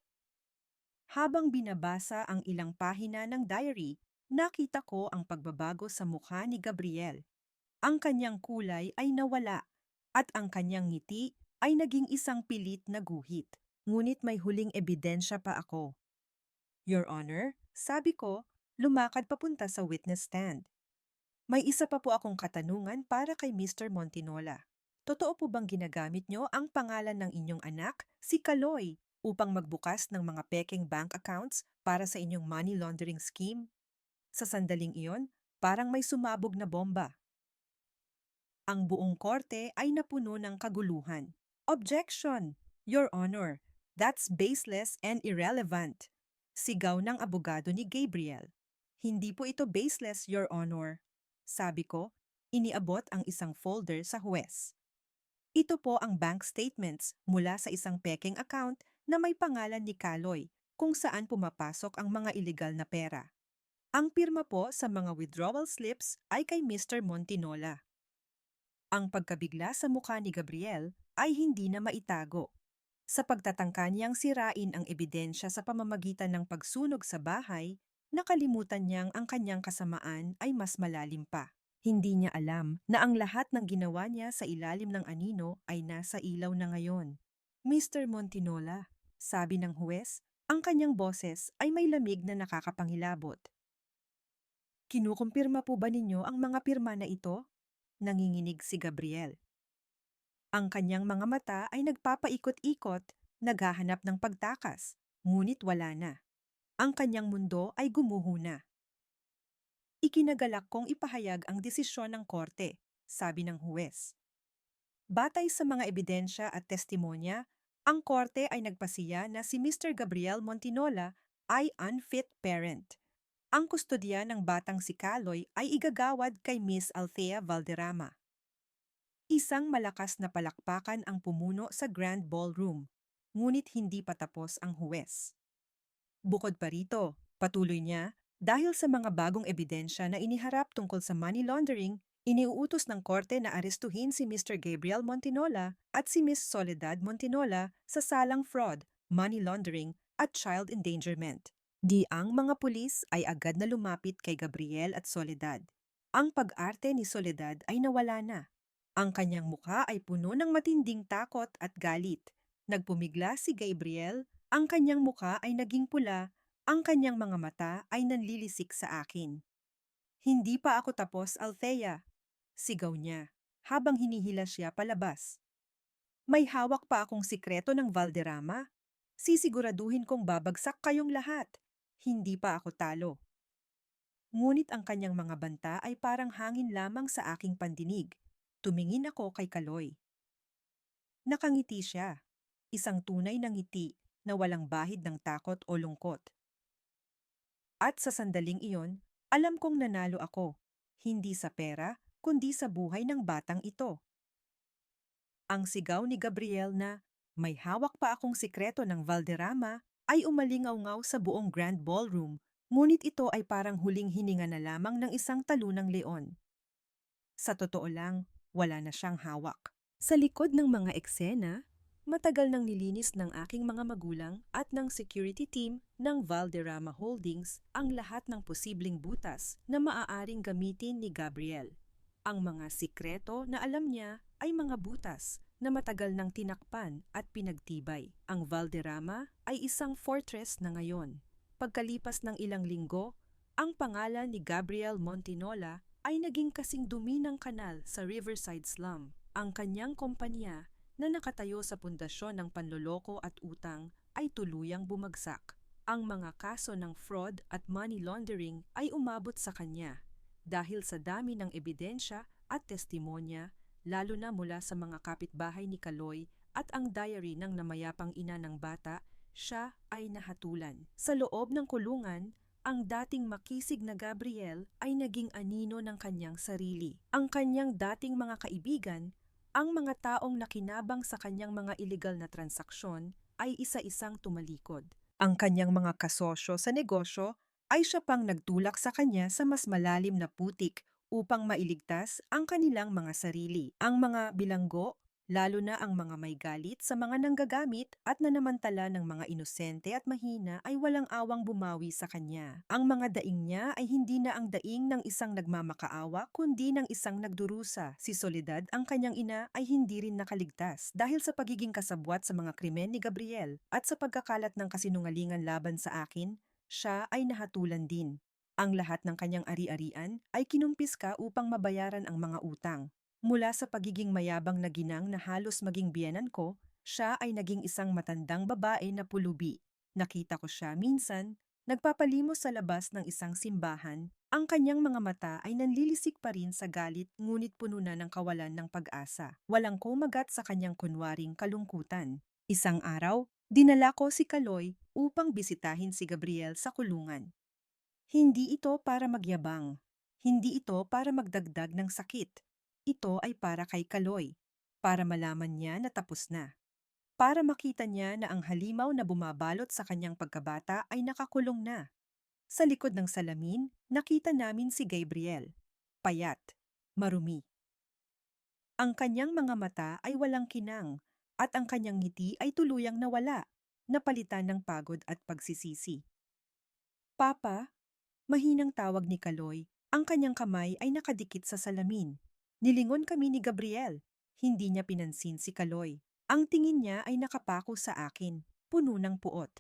S1: Habang binabasa ang ilang pahina ng diary, nakita ko ang pagbabago sa mukha ni Gabriel. Ang kanyang kulay ay nawala at ang kanyang ngiti ay naging isang pilit na guhit. Ngunit may huling ebidensya pa ako. Your Honor, sabi ko, lumakad papunta sa witness stand. May isa pa po akong katanungan para kay Mr. Montinola. Totoo po bang ginagamit nyo ang pangalan ng inyong anak, si Kaloy, upang magbukas ng mga peking bank accounts para sa inyong money laundering scheme? Sa sandaling iyon, parang may sumabog na bomba. Ang buong korte ay napuno ng kaguluhan. Objection! Your Honor, that's baseless and irrelevant. Sigaw ng abogado ni Gabriel. Hindi po ito baseless, Your Honor. Sabi ko, iniabot ang isang folder sa huwes. Ito po ang bank statements mula sa isang peking account na may pangalan ni Kaloy kung saan pumapasok ang mga ilegal na pera. Ang pirma po sa mga withdrawal slips ay kay Mr. Montinola. Ang pagkabigla sa mukha ni Gabriel ay hindi na maitago. Sa pagtatangka niyang sirain ang ebidensya sa pamamagitan ng pagsunog sa bahay, nakalimutan niyang ang kanyang kasamaan ay mas malalim pa. Hindi niya alam na ang lahat ng ginawa niya sa ilalim ng anino ay nasa ilaw na ngayon. Mr. Montinola, sabi ng huwes, ang kanyang boses ay may lamig na nakakapangilabot. Kinukumpirma po ba ninyo ang mga pirma na ito? Nanginginig si Gabriel. Ang kanyang mga mata ay nagpapaikot-ikot, naghahanap ng pagtakas, ngunit wala na. Ang kanyang mundo ay gumuho na. Ikinagalak kong ipahayag ang desisyon ng korte, sabi ng huwes. Batay sa mga ebidensya at testimonya, ang korte ay nagpasiya na si Mr. Gabriel Montinola ay unfit parent. Ang kustodya ng batang si Kaloy ay igagawad kay Miss Althea Valderrama. Isang malakas na palakpakan ang pumuno sa Grand Ballroom, ngunit hindi pa tapos ang huwes. Bukod pa rito, patuloy niya, dahil sa mga bagong ebidensya na iniharap tungkol sa money laundering, iniuutos ng korte na arestuhin si Mr. Gabriel Montinola at si Miss Soledad Montinola sa salang fraud, money laundering at child endangerment. Di ang mga pulis ay agad na lumapit kay Gabriel at Soledad. Ang pag-arte ni Soledad ay nawala na. Ang kanyang mukha ay puno ng matinding takot at galit. Nagpumigla si Gabriel, ang kanyang mukha ay naging pula, ang kanyang mga mata ay nanlilisik sa akin. Hindi pa ako tapos, Althea, sigaw niya, habang hinihila siya palabas. May hawak pa akong sikreto ng Valderrama. Sisiguraduhin kong babagsak kayong lahat. Hindi pa ako talo. Ngunit ang kanyang mga banta ay parang hangin lamang sa aking pandinig. Tumingin ako kay Kaloy. Nakangiti siya. Isang tunay na ngiti na walang bahid ng takot o lungkot. At sa sandaling iyon, alam kong nanalo ako. Hindi sa pera, kundi sa buhay ng batang ito. Ang sigaw ni Gabriel na, may hawak pa akong sikreto ng Valderrama, ay umalingaw-ngaw sa buong Grand Ballroom, ngunit ito ay parang huling hininga na lamang ng isang talunang leon. Sa totoo lang, wala na siyang hawak. Sa likod ng mga eksena, matagal nang nilinis ng aking mga magulang at ng security team ng Valderrama Holdings ang lahat ng posibleng butas na maaaring gamitin ni Gabriel. Ang mga sikreto na alam niya ay mga butas na matagal nang tinakpan at pinagtibay. Ang Valderrama ay isang fortress na ngayon. Pagkalipas ng ilang linggo, ang pangalan ni Gabriel Montinola ay naging kasing dumi ng kanal sa Riverside Slum. Ang kanyang kompanya na nakatayo sa pundasyon ng panloloko at utang ay tuluyang bumagsak. Ang mga kaso ng fraud at money laundering ay umabot sa kanya dahil sa dami ng ebidensya at testimonya, lalo na mula sa mga kapitbahay ni Kaloy at ang diary ng namayapang ina ng bata, siya ay nahatulan. Sa loob ng kulungan, ang dating makisig na Gabriel ay naging anino ng kanyang sarili. Ang kanyang dating mga kaibigan, ang mga taong nakinabang sa kanyang mga illegal na transaksyon ay isa-isang tumalikod. Ang kanyang mga kasosyo sa negosyo ay siya pang nagtulak sa kanya sa mas malalim na putik upang mailigtas ang kanilang mga sarili. Ang mga bilanggo, lalo na ang mga may galit sa mga nanggagamit at nanamantala ng mga inosente at mahina ay walang awang bumawi sa kanya. Ang mga daing niya ay hindi na ang daing ng isang nagmamakaawa kundi ng isang nagdurusa. Si Soledad, ang kanyang ina, ay hindi rin nakaligtas dahil sa pagiging kasabwat sa mga krimen ni Gabriel at sa pagkakalat ng kasinungalingan laban sa akin, siya ay nahatulan din. Ang lahat ng kanyang ari-arian ay kinumpiska upang mabayaran ang mga utang. Mula sa pagiging mayabang na ginang na halos maging biyenan ko, siya ay naging isang matandang babae na pulubi. Nakita ko siya minsan, nagpapalimos sa labas ng isang simbahan. Ang kanyang mga mata ay nanlilisik pa rin sa galit ngunit puno na ng kawalan ng pag-asa. Walang kumagat sa kanyang kunwaring kalungkutan. Isang araw, dinala ko si Kaloy upang bisitahin si Gabriel sa kulungan. Hindi ito para magyabang. Hindi ito para magdagdag ng sakit. Ito ay para kay Kaloy, para malaman niya na tapos na. Para makita niya na ang halimaw na bumabalot sa kanyang pagkabata ay nakakulong na. Sa likod ng salamin, nakita namin si Gabriel. Payat, marumi. Ang kanyang mga mata ay walang kinang, at ang kanyang ngiti ay tuluyang nawala, napalitan ng pagod at pagsisisi. Papa, mahinang tawag ni Kaloy, ang kanyang kamay ay nakadikit sa salamin. Nilingon kami ni Gabriel. Hindi niya pinansin si Kaloy. Ang tingin niya ay nakapako sa akin, puno ng puot.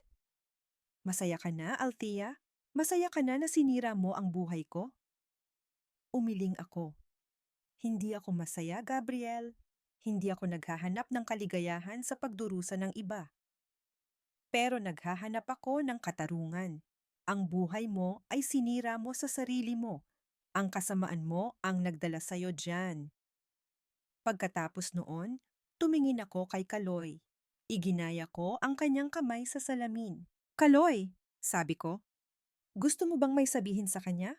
S1: Masaya ka na, Althea? Masaya ka na sinira mo ang buhay ko? Umiling ako. Hindi ako masaya, Gabriel. Hindi ako naghahanap ng kaligayahan sa pagdurusa ng iba. Pero naghahanap ako ng katarungan. Ang buhay mo ay sinira mo sa sarili mo. Ang kasamaan mo ang nagdala sa'yo diyan. Pagkatapos noon, tumingin ako kay Kaloy. Iginaya ko ang kanyang kamay sa salamin. Kaloy, sabi ko, gusto mo bang may sabihin sa kanya?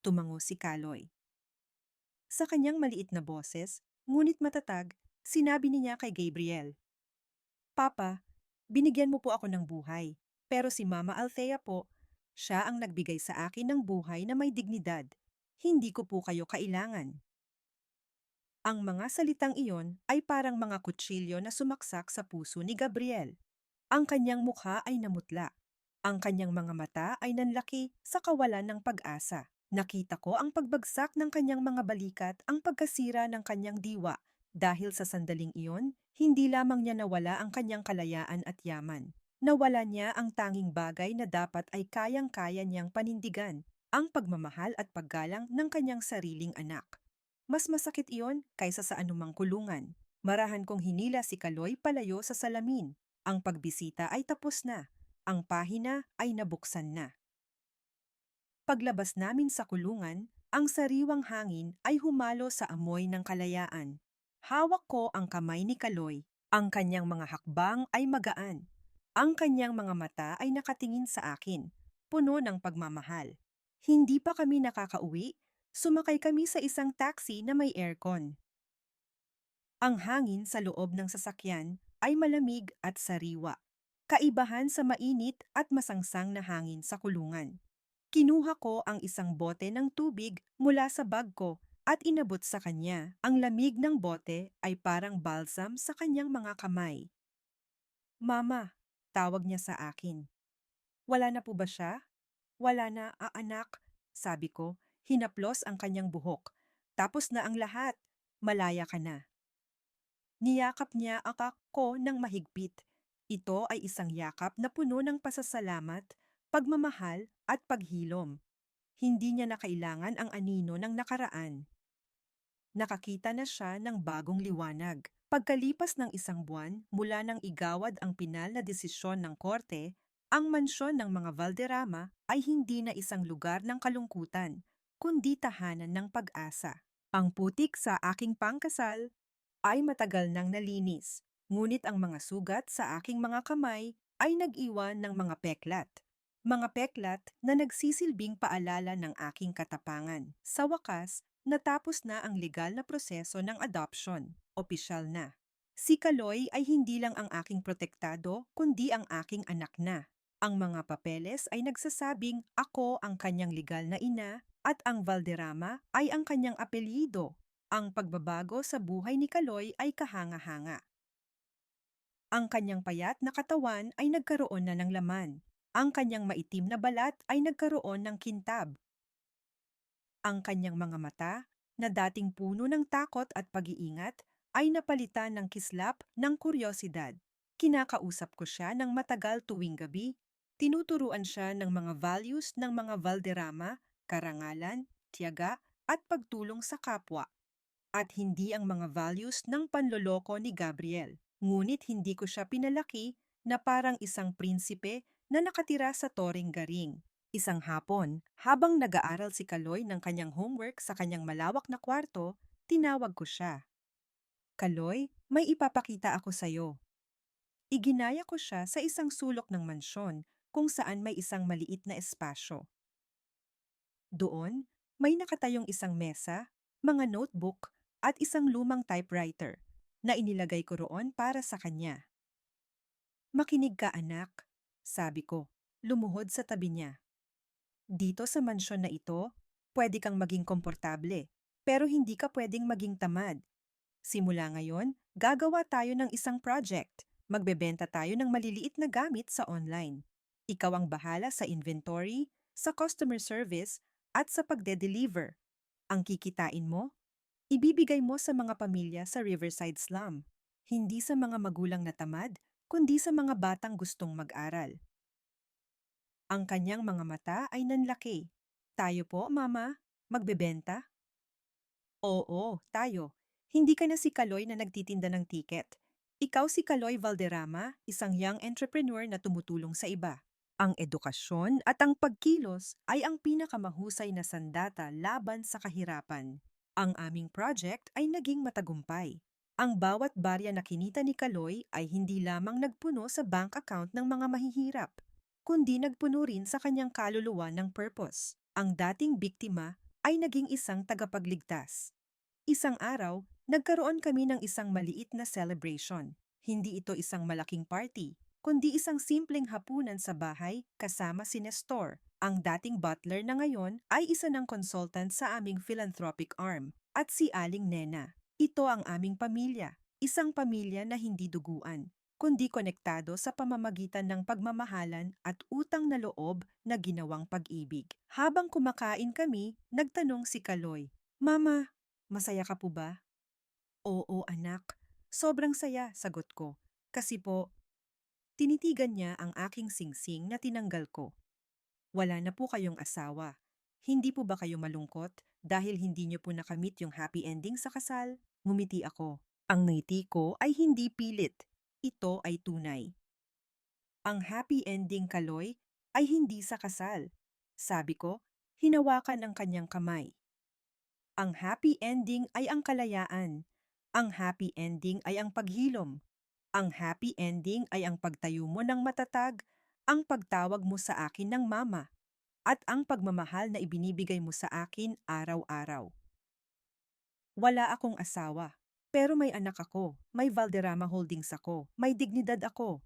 S1: Tumango si Kaloy. Sa kanyang maliit na boses, ngunit matatag, sinabi niya kay Gabriel, Papa, binigyan mo po ako ng buhay, pero si Mama Althea po, siya ang nagbigay sa akin ng buhay na may dignidad. Hindi ko po kayo kailangan. Ang mga salitang iyon ay parang mga kutsilyo na sumaksak sa puso ni Gabriel. Ang kanyang mukha ay namutla. Ang kanyang mga mata ay nanlaki sa kawalan ng pag-asa. Nakita ko ang pagbagsak ng kanyang mga balikat, ang pagkasira ng kanyang diwa. Dahil sa sandaling iyon, hindi lamang niya nawala ang kanyang kalayaan at yaman. Nawala niya ang tanging bagay na dapat ay kayang-kaya niyang panindigan, ang pagmamahal at paggalang ng kanyang sariling anak. Mas masakit iyon kaysa sa anumang kulungan. Marahan kong hinila si Kaloy palayo sa salamin. Ang pagbisita ay tapos na. Ang pahina ay nabuksan na. Paglabas namin sa kulungan, ang sariwang hangin ay humalo sa amoy ng kalayaan. Hawak ko ang kamay ni Kaloy. Ang kanyang mga hakbang ay magaan. Ang kanyang mga mata ay nakatingin sa akin, puno ng pagmamahal. Hindi pa kami nakakauwi, sumakay kami sa isang taxi na may aircon. Ang hangin sa loob ng sasakyan ay malamig at sariwa. Kaibahan sa mainit at masangsang na hangin sa kulungan. Kinuha ko ang isang bote ng tubig mula sa bag ko at inabot sa kanya. Ang lamig ng bote ay parang balsam sa kanyang mga kamay. Mama, tawag niya sa akin. Wala na po ba siya? Wala na, anak, sabi ko. Hinaplos ang kanyang buhok. Tapos na ang lahat. Malaya ka na. Niyakap niya ako ng mahigpit. Ito ay isang yakap na puno ng pasasalamat, pagmamahal at paghilom. Hindi niya na kailangan ang anino ng nakaraan. Nakakita na siya ng bagong liwanag. Pagkalipas ng isang buwan mula nang igawad ang pinal na desisyon ng korte, ang mansyon ng mga Valderrama ay hindi na isang lugar ng kalungkutan, kundi tahanan ng pag-asa. Ang putik sa aking pangkasal ay matagal nang nalinis, Ngunit ang mga sugat sa aking mga kamay ay nag-iwan ng mga peklat. Mga peklat na nagsisilbing paalala ng aking katapangan. Sa wakas, natapos na ang legal na proseso ng adoption. Opisyal na. Si Kaloy ay hindi lang ang aking protektado, kundi ang aking anak na. Ang mga papeles ay nagsasabing ako ang kanyang legal na ina at ang Valderrama ay ang kanyang apelyido. Ang pagbabago sa buhay ni Kaloy ay kahanga-hanga. Ang kanyang payat na katawan ay nagkaroon na ng laman. Ang kanyang maitim na balat ay nagkaroon ng kintab. Ang kanyang mga mata, na dating puno ng takot at pag-iingat, ay napalitan ng kislap ng kuryosidad. Kinakausap ko siya ng matagal tuwing gabi. Tinuturuan siya ng mga values ng mga Valderrama, karangalan, tiyaga, at pagtulong sa kapwa. At hindi ang mga values ng panloloko ni Gabriel. Ngunit hindi ko siya pinalaki na parang isang prinsipe na nakatira sa Toreng Garing. Isang hapon, habang nag-aaral si Kaloy ng kanyang homework sa kanyang malawak na kwarto, tinawag ko siya. Kaloy, may ipapakita ako sa'yo. Iginaya ko siya sa isang sulok ng mansyon kung saan may isang maliit na espasyo. Doon, may nakatayong isang mesa, mga notebook, at isang lumang typewriter na inilagay ko roon para sa kanya. Makinig ka anak, sabi ko, lumuhod sa tabi niya. Dito sa mansyon na ito, pwede kang maging komportable, pero hindi ka pwedeng maging tamad. Simula ngayon, gagawa tayo ng isang project. Magbebenta tayo ng maliliit na gamit sa online. Ikaw ang bahala sa inventory, sa customer service, at sa pagde-deliver. Ang kikitain mo, ibibigay mo sa mga pamilya sa Riverside Slum. Hindi sa mga magulang na tamad, kundi sa mga batang gustong mag-aral. Ang kanyang mga mata ay nanlaki. Tayo po, Mama? Magbebenta? Oo, tayo. Hindi ka na si Kaloy na nagtitinda ng tiket. Ikaw si Kaloy Valderrama, isang young entrepreneur na tumutulong sa iba. Ang edukasyon at ang pagkilos ay ang pinakamahusay na sandata laban sa kahirapan. Ang aming project ay naging matagumpay. Ang bawat barya na kinita ni Kaloy ay hindi lamang nagpuno sa bank account ng mga mahihirap, kundi nagpuno rin sa kanyang kaluluwa ng purpose. Ang dating biktima ay naging isang tagapagligtas. Isang araw, nagkaroon kami ng isang maliit na celebration. Hindi ito isang malaking party, kundi isang simpleng hapunan sa bahay kasama si Nestor. Ang dating butler na ngayon ay isa ng consultant sa aming philanthropic arm, at si Aling Nena. Ito ang aming pamilya, isang pamilya na hindi duguan, kundi konektado sa pamamagitan ng pagmamahalan at utang na loob na ginawang pag-ibig. Habang kumakain kami, nagtanong si Kaloy, Mama, masaya ka po ba? Oo, anak. Sobrang saya, sagot ko. Kasi po, tinitigan niya ang aking singsing na tinanggal ko. Wala na po kayong asawa. Hindi po ba kayo malungkot dahil hindi niyo po nakamit yung happy ending sa kasal? Ngumiti ako. Ang ngiti ko ay hindi pilit. Ito ay tunay. Ang happy ending, Kaloy, ay hindi sa kasal. Sabi ko, hinawakan ang kanyang kamay. Ang happy ending ay ang kalayaan. Ang happy ending ay ang paghilom. Ang happy ending ay ang pagtayo mo ng matatag, ang pagtawag mo sa akin ng mama, at ang pagmamahal na ibinibigay mo sa akin araw-araw. Wala akong asawa, pero may anak ako, may Valderrama Holdings ako, may dignidad ako.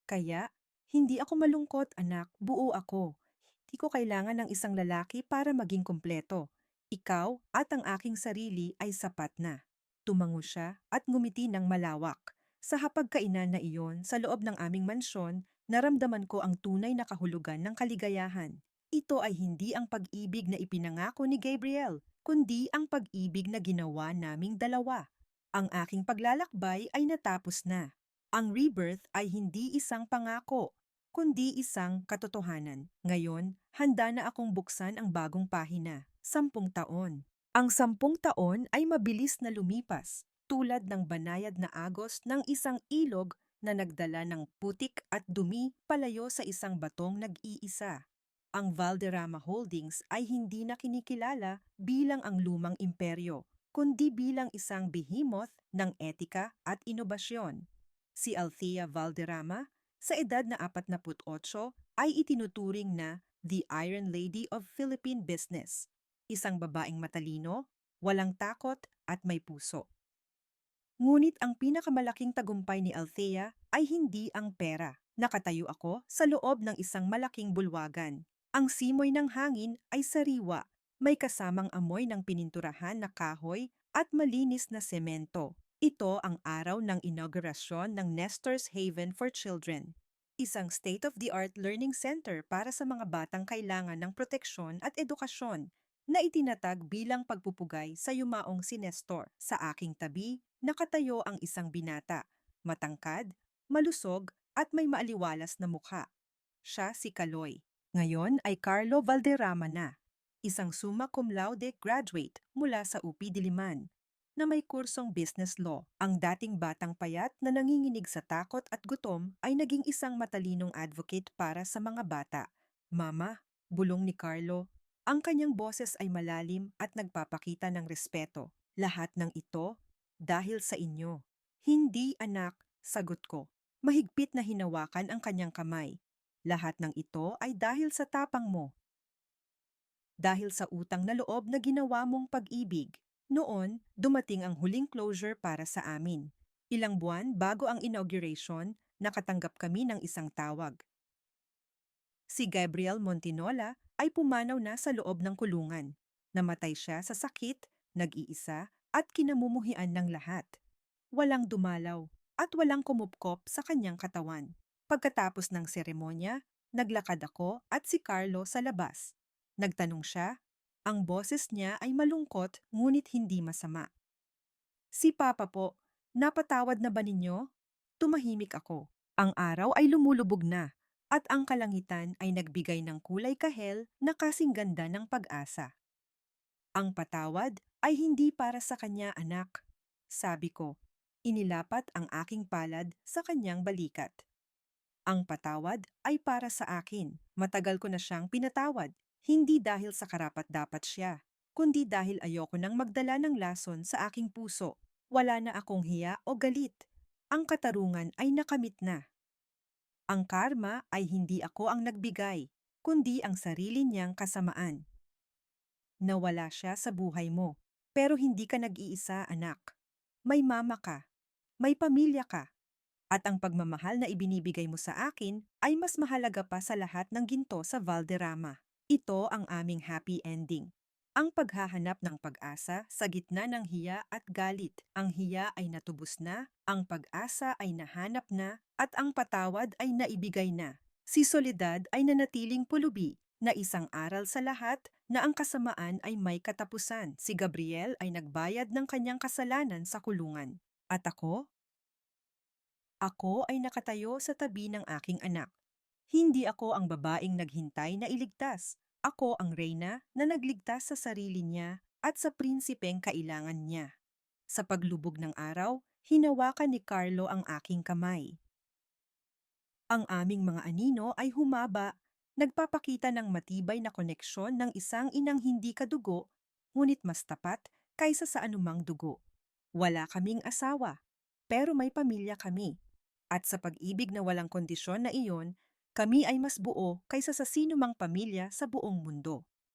S1: Kaya, hindi ako malungkot, anak, buo ako. Hindi ko kailangan ng isang lalaki para maging kumpleto. Ikaw at ang aking sarili ay sapat na. Tumango siya at ngumiti ng malawak. Sa hapagkainan na iyon, sa loob ng aming mansyon, naramdaman ko ang tunay na kahulugan ng kaligayahan. Ito ay hindi ang pag-ibig na ipinangako ni Gabriel, kundi ang pag-ibig na ginawa naming dalawa. Ang aking paglalakbay ay natapos na. Ang rebirth ay hindi isang pangako, kundi isang katotohanan. Ngayon, handa na akong buksan ang bagong pahina. 10 taon. Ang 10 taon ay mabilis na lumipas, tulad ng banayad na agos ng isang ilog na nagdala ng putik at dumi palayo sa isang batong nag-iisa. Ang Valderrama Holdings ay hindi na kinikilala bilang ang lumang imperyo. kundi bilang isang behemoth ng etika at inobasyon. Si Althea Valderrama, sa edad na 48, ay itinuturing na the Iron Lady of Philippine Business, isang babaeng matalino, walang takot at may puso. Ngunit ang pinakamalaking tagumpay ni Althea ay hindi ang pera. Nakatayo ako sa loob ng isang malaking bulwagan. Ang simoy ng hangin ay sariwa, may kasamang amoy ng pininturahan na kahoy at malinis na semento. Ito ang araw ng inaugurasyon ng Nestor's Haven for Children, isang state-of-the-art learning center para sa mga batang kailangan ng proteksyon at edukasyon na itinatag bilang pagpupugay sa yumaong si Nestor. Sa aking tabi, nakatayo ang isang binata, matangkad, malusog at may maaliwalas na mukha. Siya si Kaloy. Ngayon ay Carlo Valderrama na, isang summa cum laude graduate mula sa UP Diliman, na may kursong business law. Ang dating batang payat na nanginginig sa takot at gutom ay naging isang matalinong advocate para sa mga bata. Mama, bulong ni Carlo, ang kanyang boses ay malalim at nagpapakita ng respeto. Lahat ng ito dahil sa inyo. Hindi, anak, sagot ko. Mahigpit na hinawakan ang kanyang kamay. Lahat ng ito ay dahil sa tapang mo. Dahil sa utang na loob na ginawa mong pag-ibig. Noon, dumating ang huling closure para sa amin. Ilang buwan bago ang inauguration, nakatanggap kami ng isang tawag. Si Gabriel Montinola ay pumanaw na sa loob ng kulungan. Namatay siya sa sakit, nag-iisa, at kinamumuhian ng lahat. Walang dumalaw at walang kumupkop sa kanyang katawan. Pagkatapos ng seremonya, naglakad ako at si Carlo sa labas. Nagtanong siya, ang boses niya ay malungkot ngunit hindi masama. Si Papa po, napatawad na ba ninyo? Tumahimik ako. Ang araw ay lumulubog na at ang kalangitan ay nagbigay ng kulay kahel na kasing ganda ng pag-asa. Ang patawad ay hindi para sa kanya, anak. Sabi ko, inilapat ang aking palad sa kanyang balikat. Ang patawad ay para sa akin. Matagal ko na siyang pinatawad. Hindi dahil sa karapat-dapat siya, kundi dahil ayoko nang magdala ng lason sa aking puso. Wala na akong hiya o galit. Ang katarungan ay nakamit na. Ang karma ay hindi ako ang nagbigay, kundi ang sarili niyang kasamaan. Nawala siya sa buhay mo, pero hindi ka nag-iisa, anak. May mama ka, may pamilya ka, at ang pagmamahal na ibinibigay mo sa akin ay mas mahalaga pa sa lahat ng ginto sa Valderrama. Ito ang aming happy ending. Ang paghahanap ng pag-asa sa gitna ng hiya at galit. Ang hiya ay natubos na, ang pag-asa ay nahanap na, at ang patawad ay naibigay na. Si Soledad ay nanatiling pulubi, na isang aral sa lahat na ang kasamaan ay may katapusan. Si Gabriel ay nagbayad ng kanyang kasalanan sa kulungan. At ako? Ako ay nakatayo sa tabi ng aking anak. Hindi ako ang babaeng naghintay na iligtas. Ako ang reyna na nagligtas sa sarili niya at sa prinsipeng kailangan niya. Sa paglubog ng araw, hinawakan ni Carlo ang aking kamay. Ang aming mga anino ay humaba, nagpapakita ng matibay na koneksyon ng isang inang hindi kadugo, ngunit mas tapat kaysa sa anumang dugo. Wala kaming asawa, pero may pamilya kami. At sa pag-ibig na walang kondisyon na iyon, kami ay mas buo kaysa sa sinumang pamilya sa buong mundo.